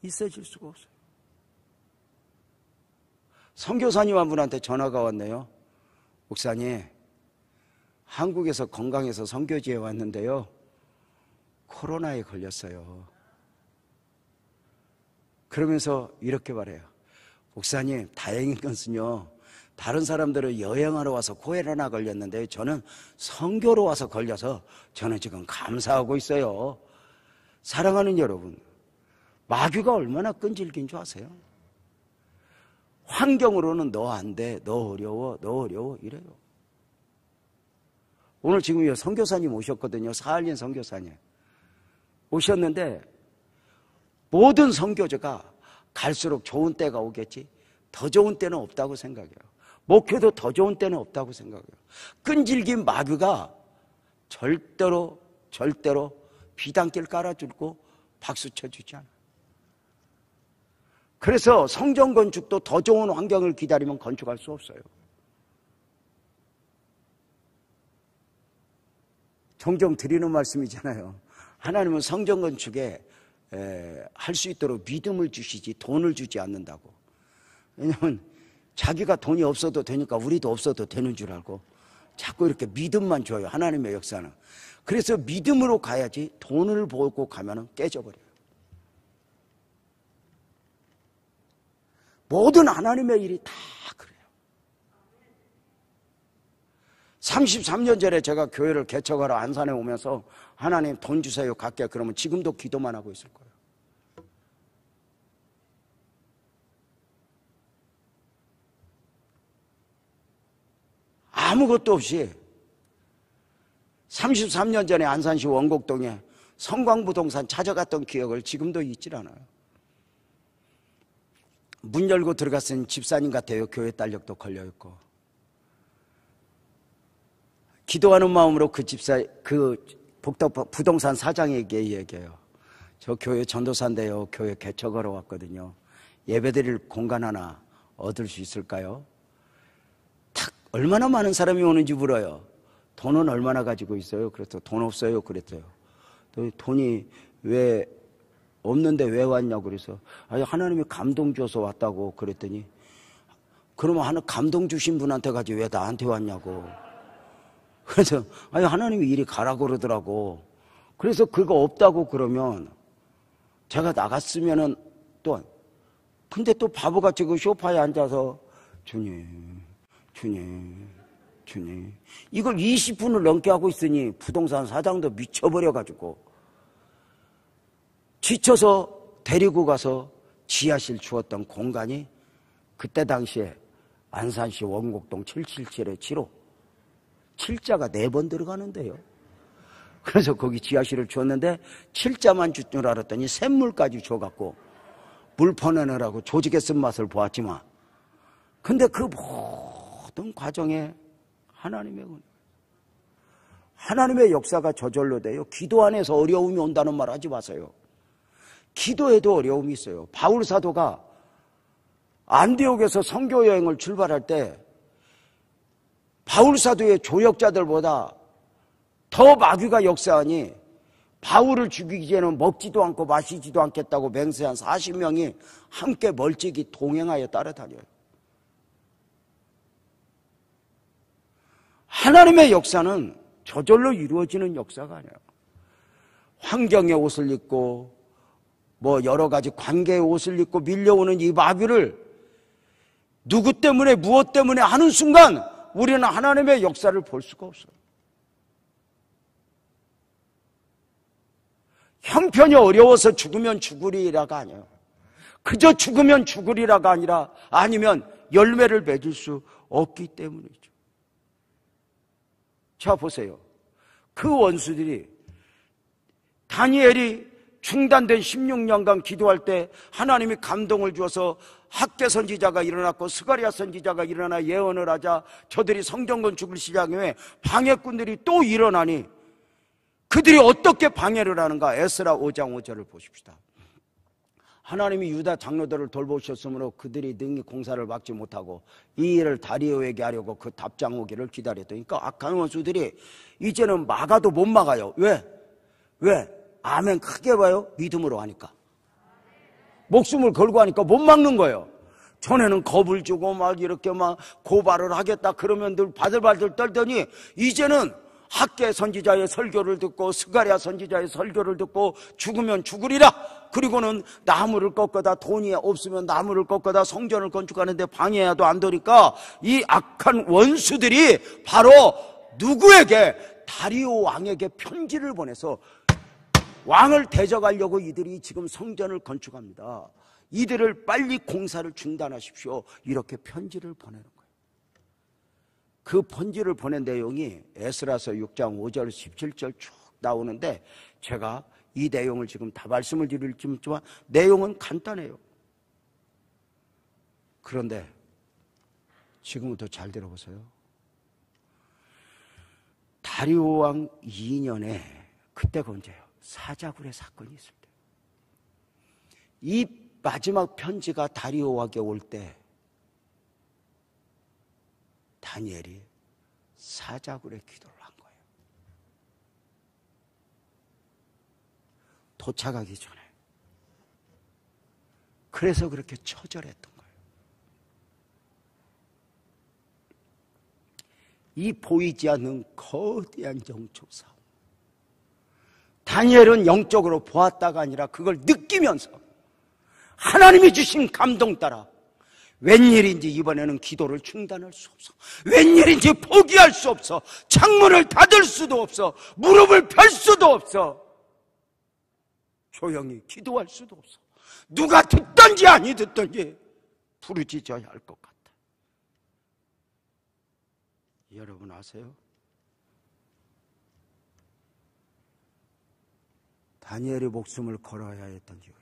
있어질 수가 없어요. 선교사님 한 분한테 전화가 왔네요. 목사님, 한국에서 건강해서 선교지에 왔는데요, 코로나에 걸렸어요. 그러면서 이렇게 말해요. 목사님, 다행인 것은요, 다른 사람들은 여행하러 와서 코로나 걸렸는데 저는 선교로 와서 걸려서 저는 지금 감사하고 있어요. 사랑하는 여러분, 마귀가 얼마나 끈질긴 줄 아세요? 환경으로는 너 안 돼, 너 어려워 이래요. 오늘 지금 선교사님 오셨거든요. 사할린 선교사님 오셨는데, 모든 선교제가 갈수록 좋은 때가 오겠지 더 좋은 때는 없다고 생각해요. 목회도 더 좋은 때는 없다고 생각해요. 끈질긴 마귀가 절대로 비단길 깔아주고 박수 쳐주지 않아요. 그래서 성전 건축도 더 좋은 환경을 기다리면 건축할 수 없어요. 종종 드리는 말씀이잖아요. 하나님은 성전 건축에 할 수 있도록 믿음을 주시지 돈을 주지 않는다고. 왜냐하면 자기가 돈이 없어도 되니까 우리도 없어도 되는 줄 알고 자꾸 이렇게 믿음만 줘요. 하나님의 역사는. 그래서 믿음으로 가야지 돈을 보고 가면 깨져버려요. 모든 하나님의 일이 다 그래요. 33년 전에 제가 교회를 개척하러 안산에 오면서 하나님 돈 주세요 갈게 그러면 지금도 기도만 하고 있을 거예요. 아무것도 없이 33년 전에 안산시 원곡동에 성광부동산 찾아갔던 기억을 지금도 잊질 않아요. 문 열고 들어갔으니 집사님 같아요. 교회 딸력도 걸려있고. 기도하는 마음으로 그 부동산 사장에게 얘기해요. 저 교회 전도사인데요. 교회 개척하러 왔거든요. 예배드릴 공간 하나 얻을 수 있을까요? 탁 얼마나 많은 사람이 오는지 물어요. 돈은 얼마나 가지고 있어요? 그래서 돈 없어요. 그랬어요. 돈이 왜 없는데 왜 왔냐고 그래서 아니 하나님이 감동 줘서 왔다고 그랬더니 그러면 감동 주신 분한테 가지 왜 나한테 왔냐고. 그래서 아니 하나님이 이리 가라고 그러더라고. 그래서 그거 없다고 그러면 제가 나갔으면은 또 근데 또 바보같이 그 소파에 앉아서 주님 이걸 20분을 넘게 하고 있으니 부동산 사장도 미쳐버려가지고 지쳐서 데리고 가서 지하실 주었던 공간이 그때 당시에 안산시 원곡동 777-75 7자가 4번 들어가는데요. 그래서 거기 지하실을 주었는데 7자만 줄 줄 알았더니 샘물까지 줘갖고 물 퍼내느라고 조직에 쓴맛을 보았지만 근데 그 모든 과정에 하나님의 역사가 저절로 돼요. 기도 안에서 어려움이 온다는 말 하지 마세요. 기도에도 어려움이 있어요. 바울 사도가 안디옥에서 선교 여행을 출발할 때 바울 사도의 조역자들보다 더 마귀가 역사하니 바울을 죽이기 전에는 먹지도 않고 마시지도 않겠다고 맹세한 40명이 함께 멀찍이 동행하여 따라다녀요. 하나님의 역사는 저절로 이루어지는 역사가 아니에요. 환경의 옷을 입고 여러 가지 관계의 옷을 입고 밀려오는 이 마귀를 누구 때문에 무엇 때문에 하는 순간 우리는 하나님의 역사를 볼 수가 없어요. 형편이 어려워서 죽으면 죽으리라가 아니에요. 그저 죽으면 죽으리라가 아니라 아니면 열매를 맺을 수 없기 때문이죠. 자, 보세요. 그 원수들이 다니엘이 중단된 16년간 기도할 때 하나님이 감동을 주어서 학개 선지자가 일어났고 스가랴 선지자가 일어나 예언을 하자 저들이 성전 건축을 시작해 방해꾼들이 또 일어나니 그들이 어떻게 방해를 하는가? 에스라 5장 5절을 보십시다. 하나님이 유다 장로들을 돌보셨으므로 그들이 능히 공사를 막지 못하고 이 일을 다리오에게 하려고 그 답장 오기를 기다렸더니 그러니까 악한 원수들이 이제는 막아도 못 막아요. 왜? 아멘 크게 봐요. 믿음으로 하니까. 목숨을 걸고 하니까 못 막는 거예요. 전에는 겁을 주고 막 이렇게 막 고발을 하겠다 그러면 늘 바들바들 떨더니 이제는 학개 선지자의 설교를 듣고 스가랴 선지자의 설교를 듣고 죽으면 죽으리라. 그리고는 나무를 꺾어다 돈이 없으면 나무를 꺾어다 성전을 건축하는데 방해해도 안 되니까 이 악한 원수들이 바로 누구에게? 다리오 왕에게 편지를 보내서 왕을 대적하려고 이들이 지금 성전을 건축합니다. 이들을 빨리 공사를 중단하십시오. 이렇게 편지를 보내는 거예요. 그 편지를 보낸 내용이 에스라서 6장 5절 17절 쭉 나오는데 제가 이 내용을 지금 다 말씀을 드릴 수 있지만 내용은 간단해요. 그런데 지금부터 잘 들어보세요. 다리오 왕 2년에 그때가 언제예요? 사자굴의 사건이 있을 때. 이 마지막 편지가 다리오 왕에게 올 때 다니엘이 사자굴에 기도를 한 거예요. 도착하기 전에. 그래서 그렇게 처절했던 거예요. 이 보이지 않는 거대한 영적 싸움. 다니엘은 영적으로 보았다가 아니라 그걸 느끼면서 하나님이 주신 감동 따라 웬일인지 이번에는 기도를 중단할 수 없어. 웬일인지 포기할 수 없어. 창문을 닫을 수도 없어. 무릎을 펼 수도 없어. 조용히 기도할 수도 없어. 누가 듣든지 아니 듣든지 부르짖어야 할 것 같아. 여러분 아세요? 다니엘이 목숨을 걸어야 했던 이유에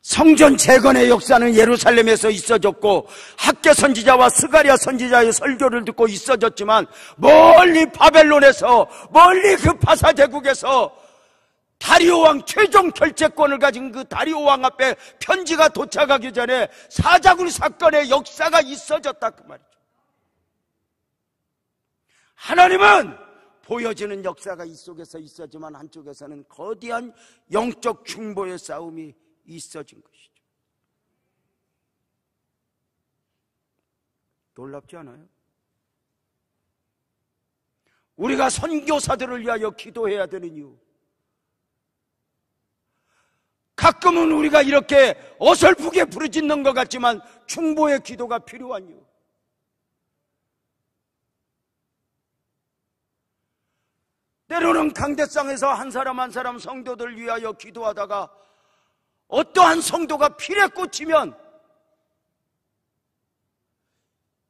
성전 재건의 역사는 예루살렘에서 있어졌고 학개 선지자와 스가랴 선지자의 설교를 듣고 있어졌지만 멀리 바벨론에서 멀리 그 바사 제국에서 다리오 왕 최종 결재권을 가진 그 다리오 왕 앞에 편지가 도착하기 전에 사자굴 사건의 역사가 있어졌다 그 말이죠. 하나님은 보여지는 역사가 이 속에서 있었지만 한쪽에서는 거대한 영적 중보의 싸움이 있어진 것이죠. 놀랍지 않아요? 우리가 선교사들을 위하여 기도해야 되는 이유, 가끔은 우리가 이렇게 어설프게 부르짖는 것 같지만 중보의 기도가 필요한 이유, 때로는 강대상에서 한 사람 한 사람 성도들 위하여 기도하다가 어떠한 성도가 필에 꽂히면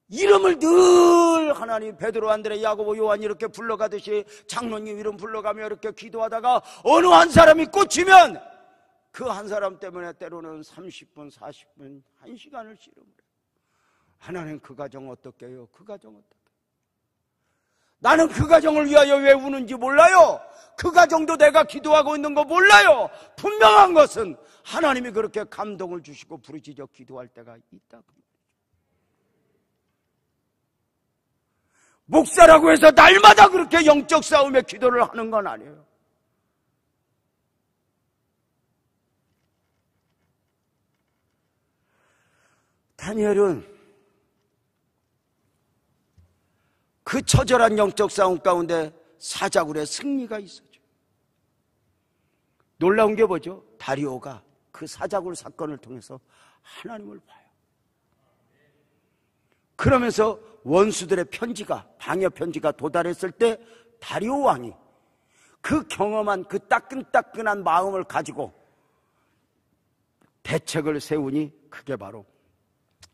이름을 늘 하나님 베드로 안드레 야고보 요한 이렇게 불러가듯이 장로님 이름 불러가며 이렇게 기도하다가 어느 한 사람이 꽂히면 그 한 사람 때문에 때로는 30분 40분 1시간을 씨름을 해요. 하나님 그 가정 어떻게 해요? 그 가정 어떻게 해요? 나는 그 가정을 위하여 왜 우는지 몰라요. 그 가정도 내가 기도하고 있는 거 몰라요. 분명한 것은 하나님이 그렇게 감동을 주시고 부르짖어 기도할 때가 있다. 목사라고 해서 날마다 그렇게 영적 싸움에 기도를 하는 건 아니에요. 다니엘은 그 처절한 영적 싸움 가운데 사자굴의 승리가 있었죠. 놀라운 게 뭐죠? 다리오가 그 사자굴 사건을 통해서 하나님을 봐요. 그러면서 원수들의 편지가, 방해 편지가 도달했을 때 다리오 왕이 그 경험한 그 따끈따끈한 마음을 가지고 대책을 세우니 그게 바로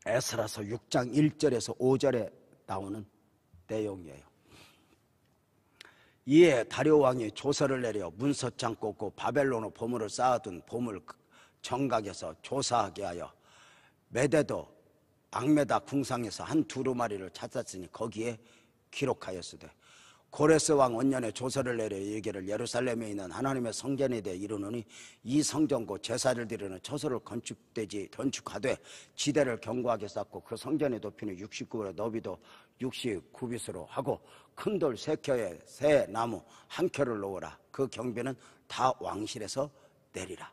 에스라서 6장 1절에서 5절에 나오는 내용이에요. 이에 다리오 왕이 조서를 내려 문서장 꽂고 바벨론의 보물을 쌓아둔 보물 정각에서 조사하게 하여 메데도 악메다 궁상에서 한 두루마리를 찾았으니 거기에 기록하였으되 고레스 왕 원년에 조서를 내려 얘기를 예루살렘에 있는 하나님의 성전에 대해 이르노니 이 성전 곧 제사를 드리는 처소를 건축하되 지대를 견고하게 쌓고 그 성전의 높이는 69로 너비도 69빗으로 하고 큰 돌 3켜에 새 나무 1켜를 놓으라. 그 경비는 다 왕실에서 내리라.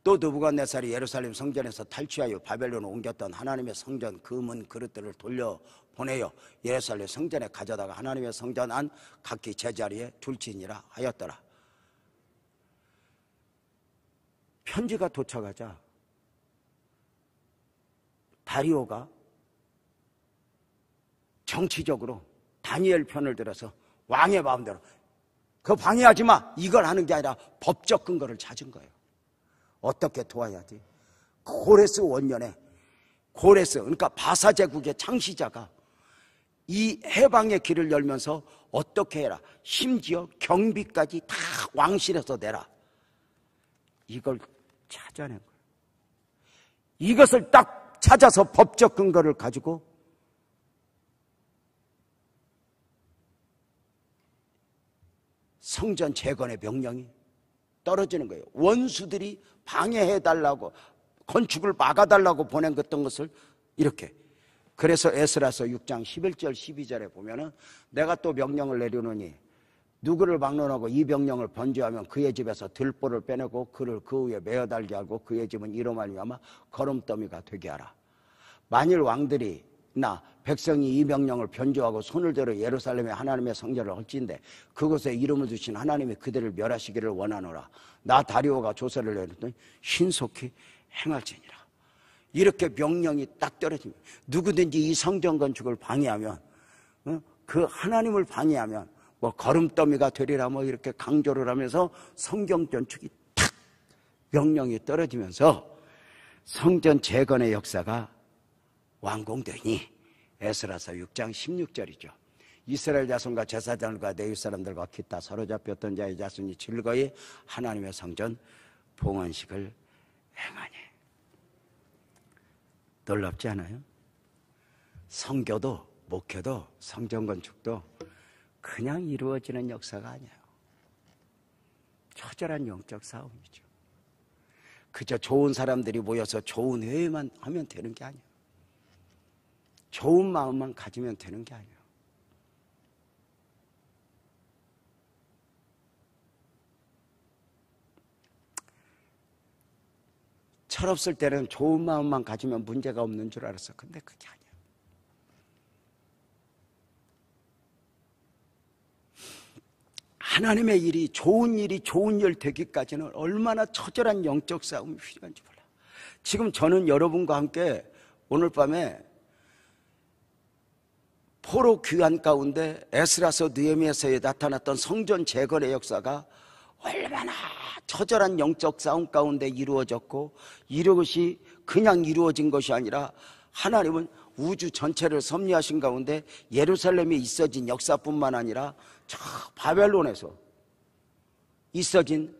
또 느부갓네살이 예루살렘 성전에서 탈취하여 바벨론으로 옮겼던 하나님의 성전 금은 그릇들을 돌려보내어 예루살렘 성전에 가져다가 하나님의 성전 안 각기 제자리에 둘지니라 하였더라. 편지가 도착하자 다리오가 정치적으로 다니엘 편을 들어서 왕의 마음대로 그거 방해하지 마, 이걸 하는 게 아니라 법적 근거를 찾은 거예요. 어떻게 도와야지? 고레스 원년에 고레스, 그러니까 바사 제국의 창시자가 이 해방의 길을 열면서 어떻게 해라, 심지어 경비까지 다 왕실에서 내라, 이걸 찾아낸 거예요. 이것을 딱 찾아서 법적 근거를 가지고 성전 재건의 명령이 떨어지는 거예요. 원수들이 방해해달라고, 건축을 막아달라고 보낸 어떤 것을 이렇게. 그래서 에스라서 6장 11절 12절에 보면은 내가 또 명령을 내려놓으니 누구를 막론하고 이 명령을 번제하면 그의 집에서 들보를 빼내고 그를 그 위에 메어 달게 하고 그의 집은 이로 말미암아 거름더미가 되게 하라. 만일 왕들이나 백성이 이 명령을 변조하고 손을 들어 예루살렘에 하나님의 성전을 헐진데 그곳에 이름을 두신 하나님이 그들을 멸하시기를 원하노라. 나 다리오가 조서를 내렸더니 신속히 행할지니라. 이렇게 명령이 딱 떨어집니다. 누구든지 이 성전 건축을 방해하면, 그 하나님을 방해하면 뭐 거름더미가 되리라 뭐 이렇게 강조를 하면서 성경 건축이 탁 명령이 떨어지면서 성전 재건의 역사가 완공되니 에스라서 6장 16절이죠. 이스라엘 자손과 제사장들과 내윗 사람들과 기타 사로잡혔던 자의 자손이 즐거이 하나님의 성전 봉헌식을 행하니. 놀랍지 않아요? 성교도 목회도 성전 건축도 그냥 이루어지는 역사가 아니에요. 처절한 영적 싸움이죠. 그저 좋은 사람들이 모여서 좋은 회의만 하면 되는 게 아니에요. 좋은 마음만 가지면 되는 게 아니에요. 철없을 때는 좋은 마음만 가지면 문제가 없는 줄 알았어. 근데 그게 아니야. 하나님의 일이, 좋은 일이 좋은 일 되기까지는 얼마나 처절한 영적 싸움이 필요한지 몰라. 지금 저는 여러분과 함께 오늘 밤에 포로 귀환 가운데 에스라서 느헤미야서에 나타났던 성전 재건의 역사가 얼마나 처절한 영적 싸움 가운데 이루어졌고, 이것이 그냥 이루어진 것이 아니라 하나님은 우주 전체를 섭리하신 가운데 예루살렘에 있어진 역사뿐만 아니라 저 바벨론에서 있어진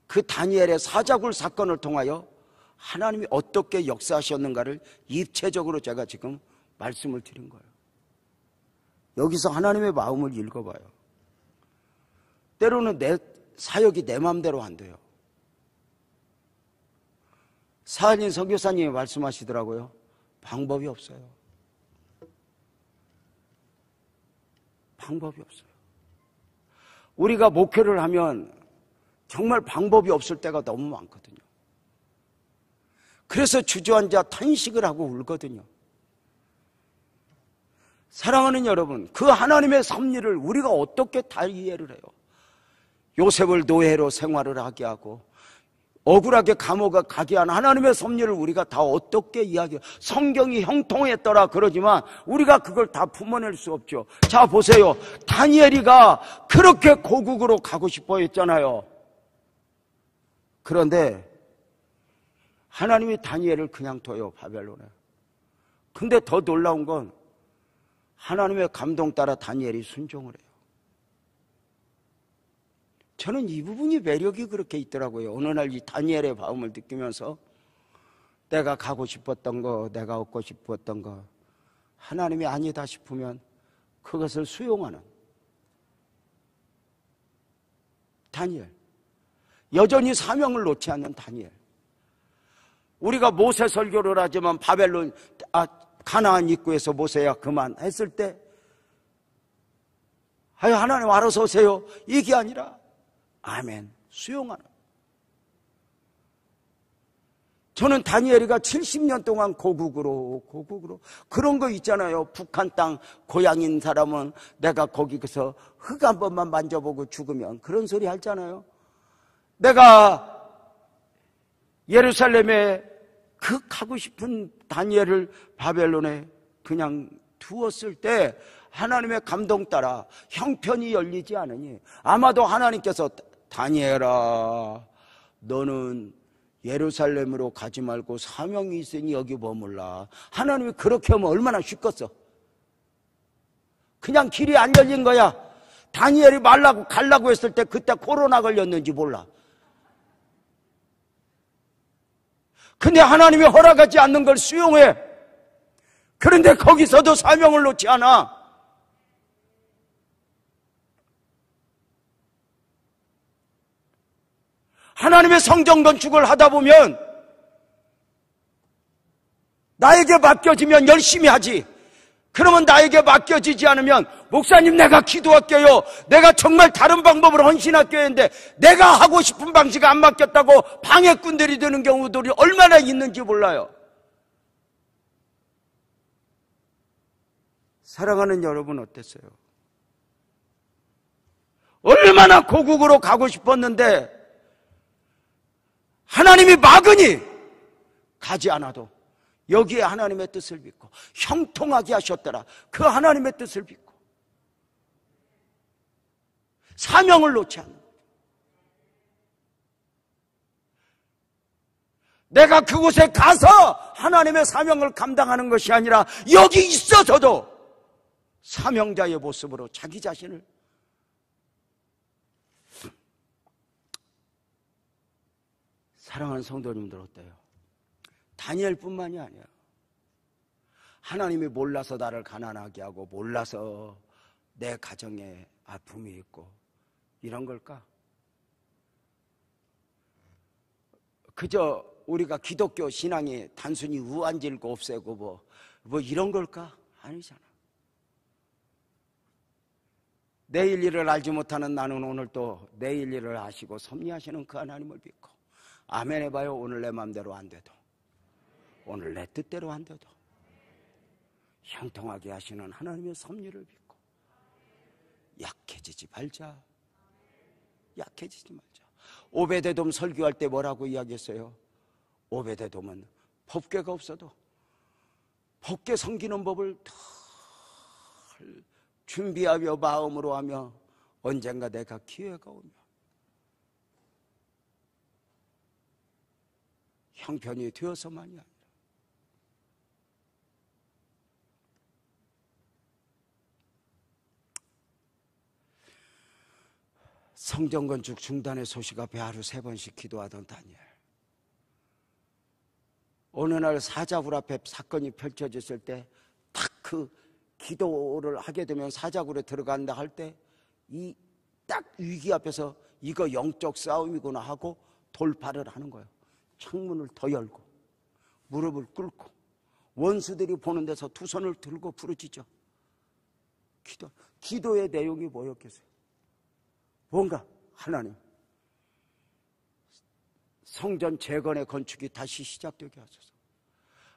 그 다니엘의 사자굴 사건을 통하여 하나님이 어떻게 역사하셨는가를 입체적으로 제가 지금 말씀을 드린 거예요. 여기서 하나님의 마음을 읽어봐요. 때로는 내 사역이 내 마음대로 안 돼요. 사할린 선교사님이 말씀하시더라고요. 방법이 없어요. 방법이 없어요. 우리가 목회를 하면 정말 방법이 없을 때가 너무 많거든요. 그래서 주저앉아 탄식을 하고 울거든요. 사랑하는 여러분, 그 하나님의 섭리를 우리가 어떻게 다 이해를 해요? 요셉을 노예로 생활을 하게 하고 억울하게 감옥에 가게 한 하나님의 섭리를 우리가 다 어떻게 이야기해요? 성경이 형통했더라 그러지만 우리가 그걸 다 품어낼 수 없죠. 자, 보세요. 다니엘이가 그렇게 고국으로 가고 싶어 했잖아요. 그런데 하나님이 다니엘을 그냥 둬요, 바벨론에. 근데 더 놀라운 건 하나님의 감동 따라 다니엘이 순종을 해요. 저는 이 부분이 매력이 그렇게 있더라고요. 어느 날 이 다니엘의 마음을 느끼면서 내가 가고 싶었던 거, 내가 얻고 싶었던 거 하나님이 아니다 싶으면 그것을 수용하는 다니엘. 여전히 사명을 놓지 않는 다니엘. 우리가 모세 설교를 하지만 가나안 입구에서 모세야 그만 했을 때 하나님 알아서 오세요. 이게 아니라 아멘, 수용하는. 저는 다니엘이가 70년 동안 고국으로 그런 거 있잖아요. 북한 땅 고향인 사람은 내가 거기서 흙 한 번만 만져보고 죽으면 그런 소리 하잖아요. 내가 예루살렘에 그 가고 싶은 다니엘을 바벨론에 그냥 두었을 때 하나님의 감동 따라 형편이 열리지 않으니 아마도 하나님께서 다니엘아 너는 예루살렘으로 가지 말고 사명이 있으니 여기 머물라. 하나님이 그렇게 하면 얼마나 쉽겠어. 그냥 길이 안 열린 거야. 다니엘이 가려고 했을 때 그때 코로나 걸렸는지 몰라. 근데 하나님이 허락하지 않는 걸 수용해. 그런데 거기서도 사명을 놓지 않아. 하나님의 성전 건축을 하다 보면 나에게 맡겨지면 열심히 하지. 그러면 나에게 맡겨지지 않으면 목사님 내가 기도할게요. 내가 정말 다른 방법으로 헌신할게요 했는데 내가 하고 싶은 방식 안 맡겼다고 방해꾼들이 되는 경우들이 얼마나 있는지 몰라요. 사랑하는 여러분 어땠어요? 얼마나 고국으로 가고 싶었는데 하나님이 막으니 가지 않아도 여기에 하나님의 뜻을 믿고 형통하게 하셨더라. 그 하나님의 뜻을 믿고 사명을 놓지 않는 거예요. 내가 그곳에 가서 하나님의 사명을 감당하는 것이 아니라 여기 있어서도 사명자의 모습으로 자기 자신을 사랑하는 성도님들 어때요? 다니엘뿐만이 아니야. 하나님이 몰라서 나를 가난하게 하고 몰라서 내 가정에 아픔이 있고 이런 걸까? 그저 우리가 기독교 신앙이 단순히 우한질고 없애고 뭐 이런 걸까? 아니잖아. 내일 일을 알지 못하는 나는 오늘 또 내일 일을 아시고 섭리하시는 그 하나님을 믿고 아멘 해봐요. 오늘 내 마음대로 안 돼도 오늘 내 뜻대로 안 돼도 형통하게 하시는 하나님의 섭리를 믿고 약해지지 말자. 약해지지 말자. 오베데돔 설교할 때 뭐라고 이야기했어요? 오베데돔은 법궤가 없어도 법궤 섬기는 법을 늘 준비하며 마음으로 하며 언젠가 내가 기회가 오며 형편이 되어서만이 아니라 성전 건축 중단의 소식 앞에 하루 3번씩 기도하던 다니엘. 어느 날 사자굴 앞에 사건이 펼쳐졌을 때 딱 그 기도를 하게 되면 사자굴에 들어간다 할 때 이 딱 위기 앞에서 이거 영적 싸움이구나 하고 돌파를 하는 거예요. 창문을 더 열고 무릎을 꿇고 원수들이 보는 데서 두 손을 들고 부르짖죠. 기도의 내용이 뭐였겠어요? 뭔가 하나님 성전 재건의 건축이 다시 시작되게 하소서.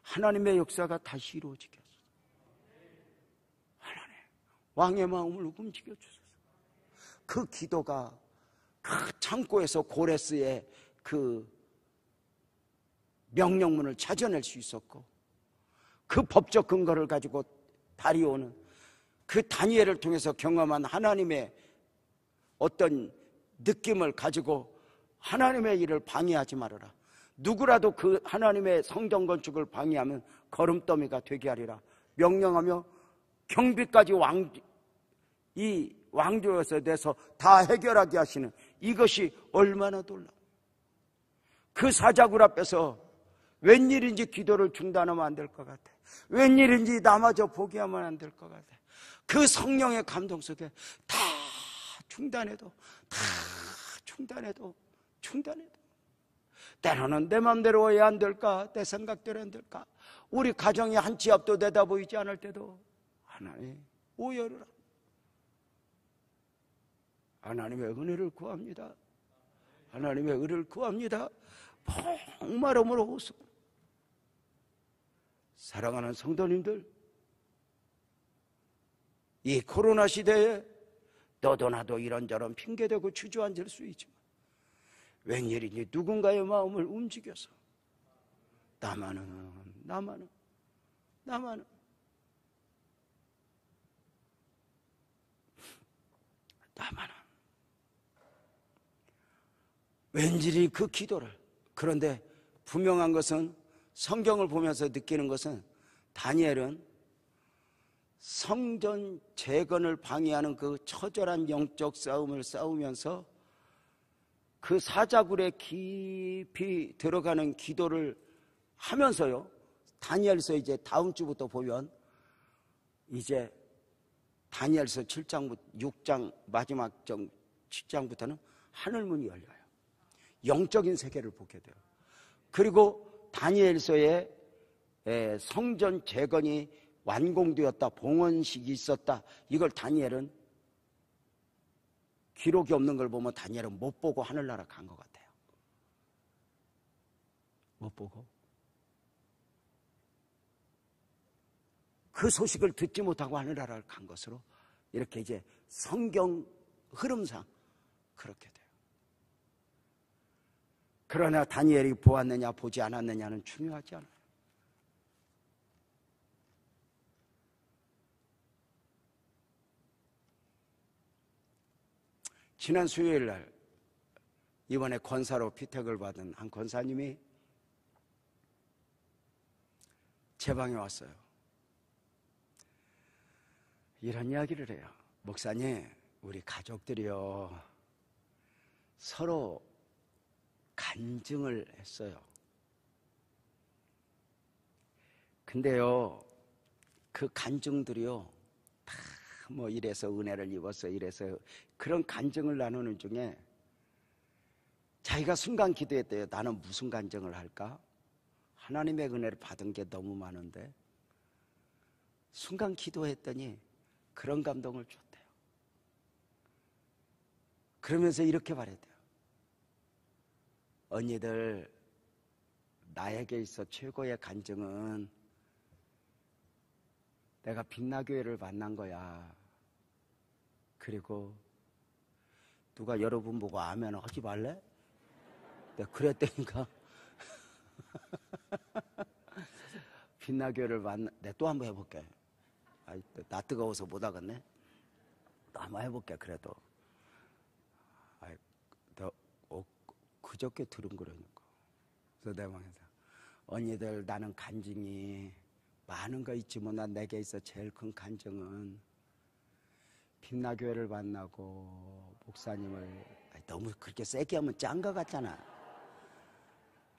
하나님의 역사가 다시 이루어지게 하소서. 하나님 왕의 마음을 움직여 주소서. 그 기도가 그 창고에서 고레스의 그 명령문을 찾아낼 수 있었고, 그 법적 근거를 가지고 다리오는 그 다니엘을 통해서 경험한 하나님의 어떤 느낌을 가지고 하나님의 일을 방해하지 말아라. 누구라도 그 하나님의 성전 건축을 방해하면 거름더미가 되게 하리라 명령하며 경비까지 이 왕조에서 내서 다 해결하게 하시는 이것이 얼마나 놀라워. 그 사자굴 앞에서 웬일인지 기도를 중단하면 안 될 것 같아. 웬일인지 나마저 포기하면 안 될 것 같아. 그 성령의 감동 속에 다 중단해도 때로는 내 맘대로 왜 안 될까? 내 생각대로 안 될까? 우리 가정이 한 치 앞도 내다 보이지 않을 때도 하나님 오열을 합니다. 하나님의 은혜를 구합니다. 하나님의 은혜를 구합니다. 목마름으로 호소. 사랑하는 성도님들, 이 코로나 시대에 너도 나도 이런저런 핑계대고 주저앉을 수 있지만 웬일인지 누군가의 마음을 움직여서 나만은 왠지 그 기도를. 그런데 분명한 것은 성경을 보면서 느끼는 것은 다니엘은 성전 재건을 방해하는 그 처절한 영적 싸움을 싸우면서 그 사자굴에 깊이 들어가는 기도를 하면서요, 다니엘서 이제 다음 주부터 보면 이제 다니엘서 7장부터 6장 마지막 7장부터는 하늘문이 열려요. 영적인 세계를 보게 돼요. 그리고 다니엘서에 성전 재건이 완공되었다, 봉헌식이 있었다, 이걸 다니엘은 기록이 없는 걸 보면 다니엘은 못 보고 하늘나라 간 것 같아요. 못 보고 그 소식을 듣지 못하고 하늘나라를 간 것으로 이렇게 이제 성경 흐름상 그렇게 돼요. 그러나 다니엘이 보았느냐 보지 않았느냐는 중요하지 않아요. 지난 수요일 날 이번에 권사로 피택을 받은 한 권사님이 제 방에 왔어요. 이런 이야기를 해요. 목사님, 우리 가족들이요 서로 간증을 했어요. 근데요 그 간증들이요 다 뭐 이래서 은혜를 입었어, 이래서 그런 간증을 나누는 중에 자기가 순간 기도했대요. 나는 무슨 간증을 할까? 하나님의 은혜를 받은 게 너무 많은데 순간 기도했더니 그런 감동을 줬대요. 그러면서 이렇게 말했대요. 언니들, 나에게 있어 최고의 간증은 내가 빛나교회를 만난 거야. 그리고 누가 여러분 보고 아멘 하지 말래? 내가 그랬다니까. 빛나교회를 내가 또 한번 해볼게. 나 뜨거워서 못 하겠네. 또 한번 해볼게. 그래도 너 그저께 들은 거라니까. 그래서 내 방에서 언니들, 나는 간증이 많은 거 있지만 난 내게 있어 제일 큰 간증은 빛나교회를 만나고 목사님을, 너무 그렇게 세게 하면 짠 거 같잖아.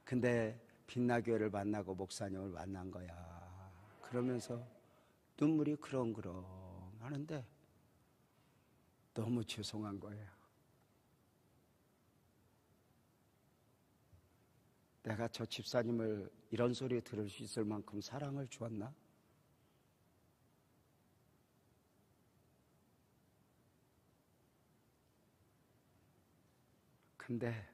근데 빛나교회를 만나고 목사님을 만난 거야. 그러면서 눈물이 그렁그렁 하는데 너무 죄송한 거예요. 내가 저 집사님을 이런 소리 들을 수 있을 만큼 사랑을 주었나? 근데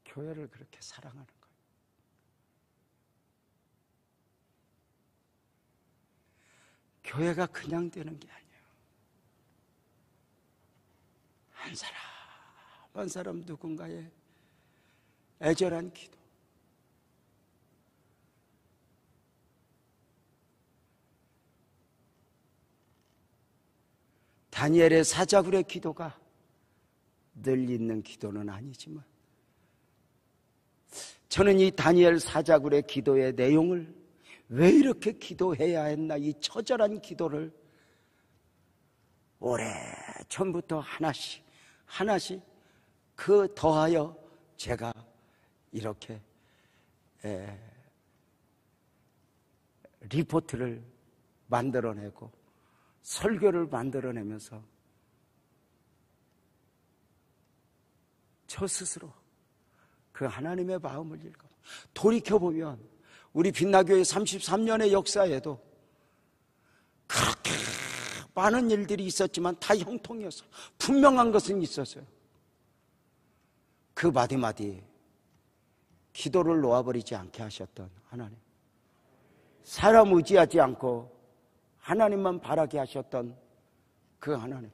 교회를 그렇게 사랑하는 거예요. 교회가 그냥 되는 게 아니에요. 한 사람 한 사람 누군가의 애절한 기도, 다니엘의 사자굴의 기도가 늘 있는 기도는 아니지만 저는 이 다니엘 사자굴의 기도의 내용을 왜 이렇게 기도해야 했나, 이 처절한 기도를 오래전부터 하나씩 그 더하여 제가 이렇게 리포트를 만들어내고 설교를 만들어내면서 저 스스로 그 하나님의 마음을 읽어 돌이켜보면 우리 빛나교회 33년의 역사에도 그렇게 많은 일들이 있었지만 다 형통이었어요. 분명한 것은 있었어요. 그 마디마디 기도를 놓아버리지 않게 하셨던 하나님, 사람 의지하지 않고 하나님만 바라게 하셨던 그 하나님,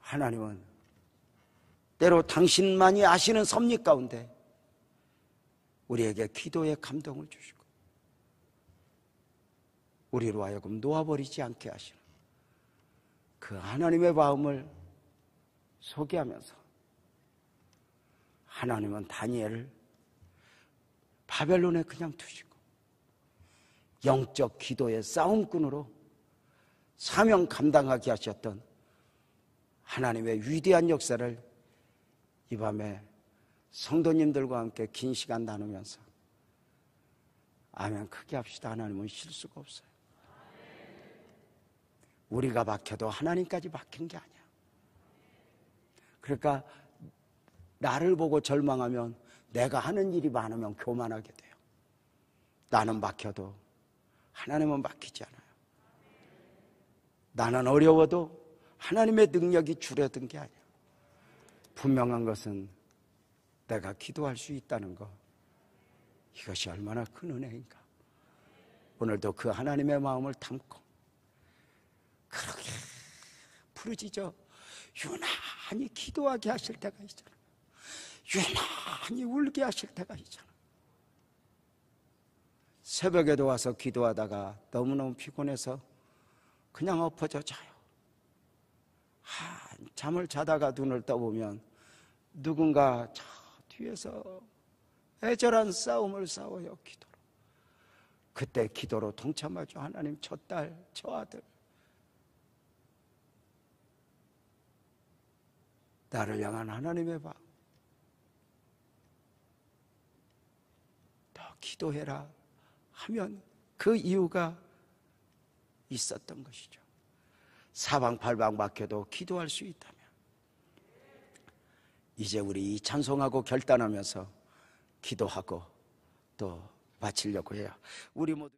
하나님은 때로 당신만이 아시는 섭리 가운데 우리에게 기도의 감동을 주시고 우리로 하여금 놓아버리지 않게 하시는 그 하나님의 마음을 소개하면서 하나님은 다니엘을 바벨론에 그냥 두시고 영적 기도의 싸움꾼으로 사명 감당하게 하셨던 하나님의 위대한 역사를 이 밤에 성도님들과 함께 긴 시간 나누면서 아멘 크게 합시다. 하나님은 실수가 없어요. 우리가 막혀도 하나님까지 막힌 게 아니야. 그러니까 나를 보고 절망하면 내가 하는 일이 많으면 교만하게 돼요. 나는 막혀도 하나님은 막히지 않아요. 나는 어려워도 하나님의 능력이 줄어든 게 아니야. 분명한 것은 내가 기도할 수 있다는 것, 이것이 얼마나 큰 은혜인가. 오늘도 그 하나님의 마음을 담고 그렇게 부르짖어 유난히 기도하게 하실 때가 있잖아. 유난히 울게 하실 때가 있잖아. 새벽에도 와서 기도하다가 너무너무 피곤해서 그냥 엎어져 자요. 잠을 자다가 눈을 떠보면 누군가 저 뒤에서 애절한 싸움을 싸워요. 기도로. 그때 기도로 동참하죠. 하나님, 저 딸, 저 아들, 나를 향한 하나님의 마음, 더 기도해라 하면 그 이유가 있었던 것이죠. 사방팔방 막혀도 기도할 수 있다면 이제 우리 이 찬송하고 결단하면서 기도하고 또 바치려고 해요. 우리 모두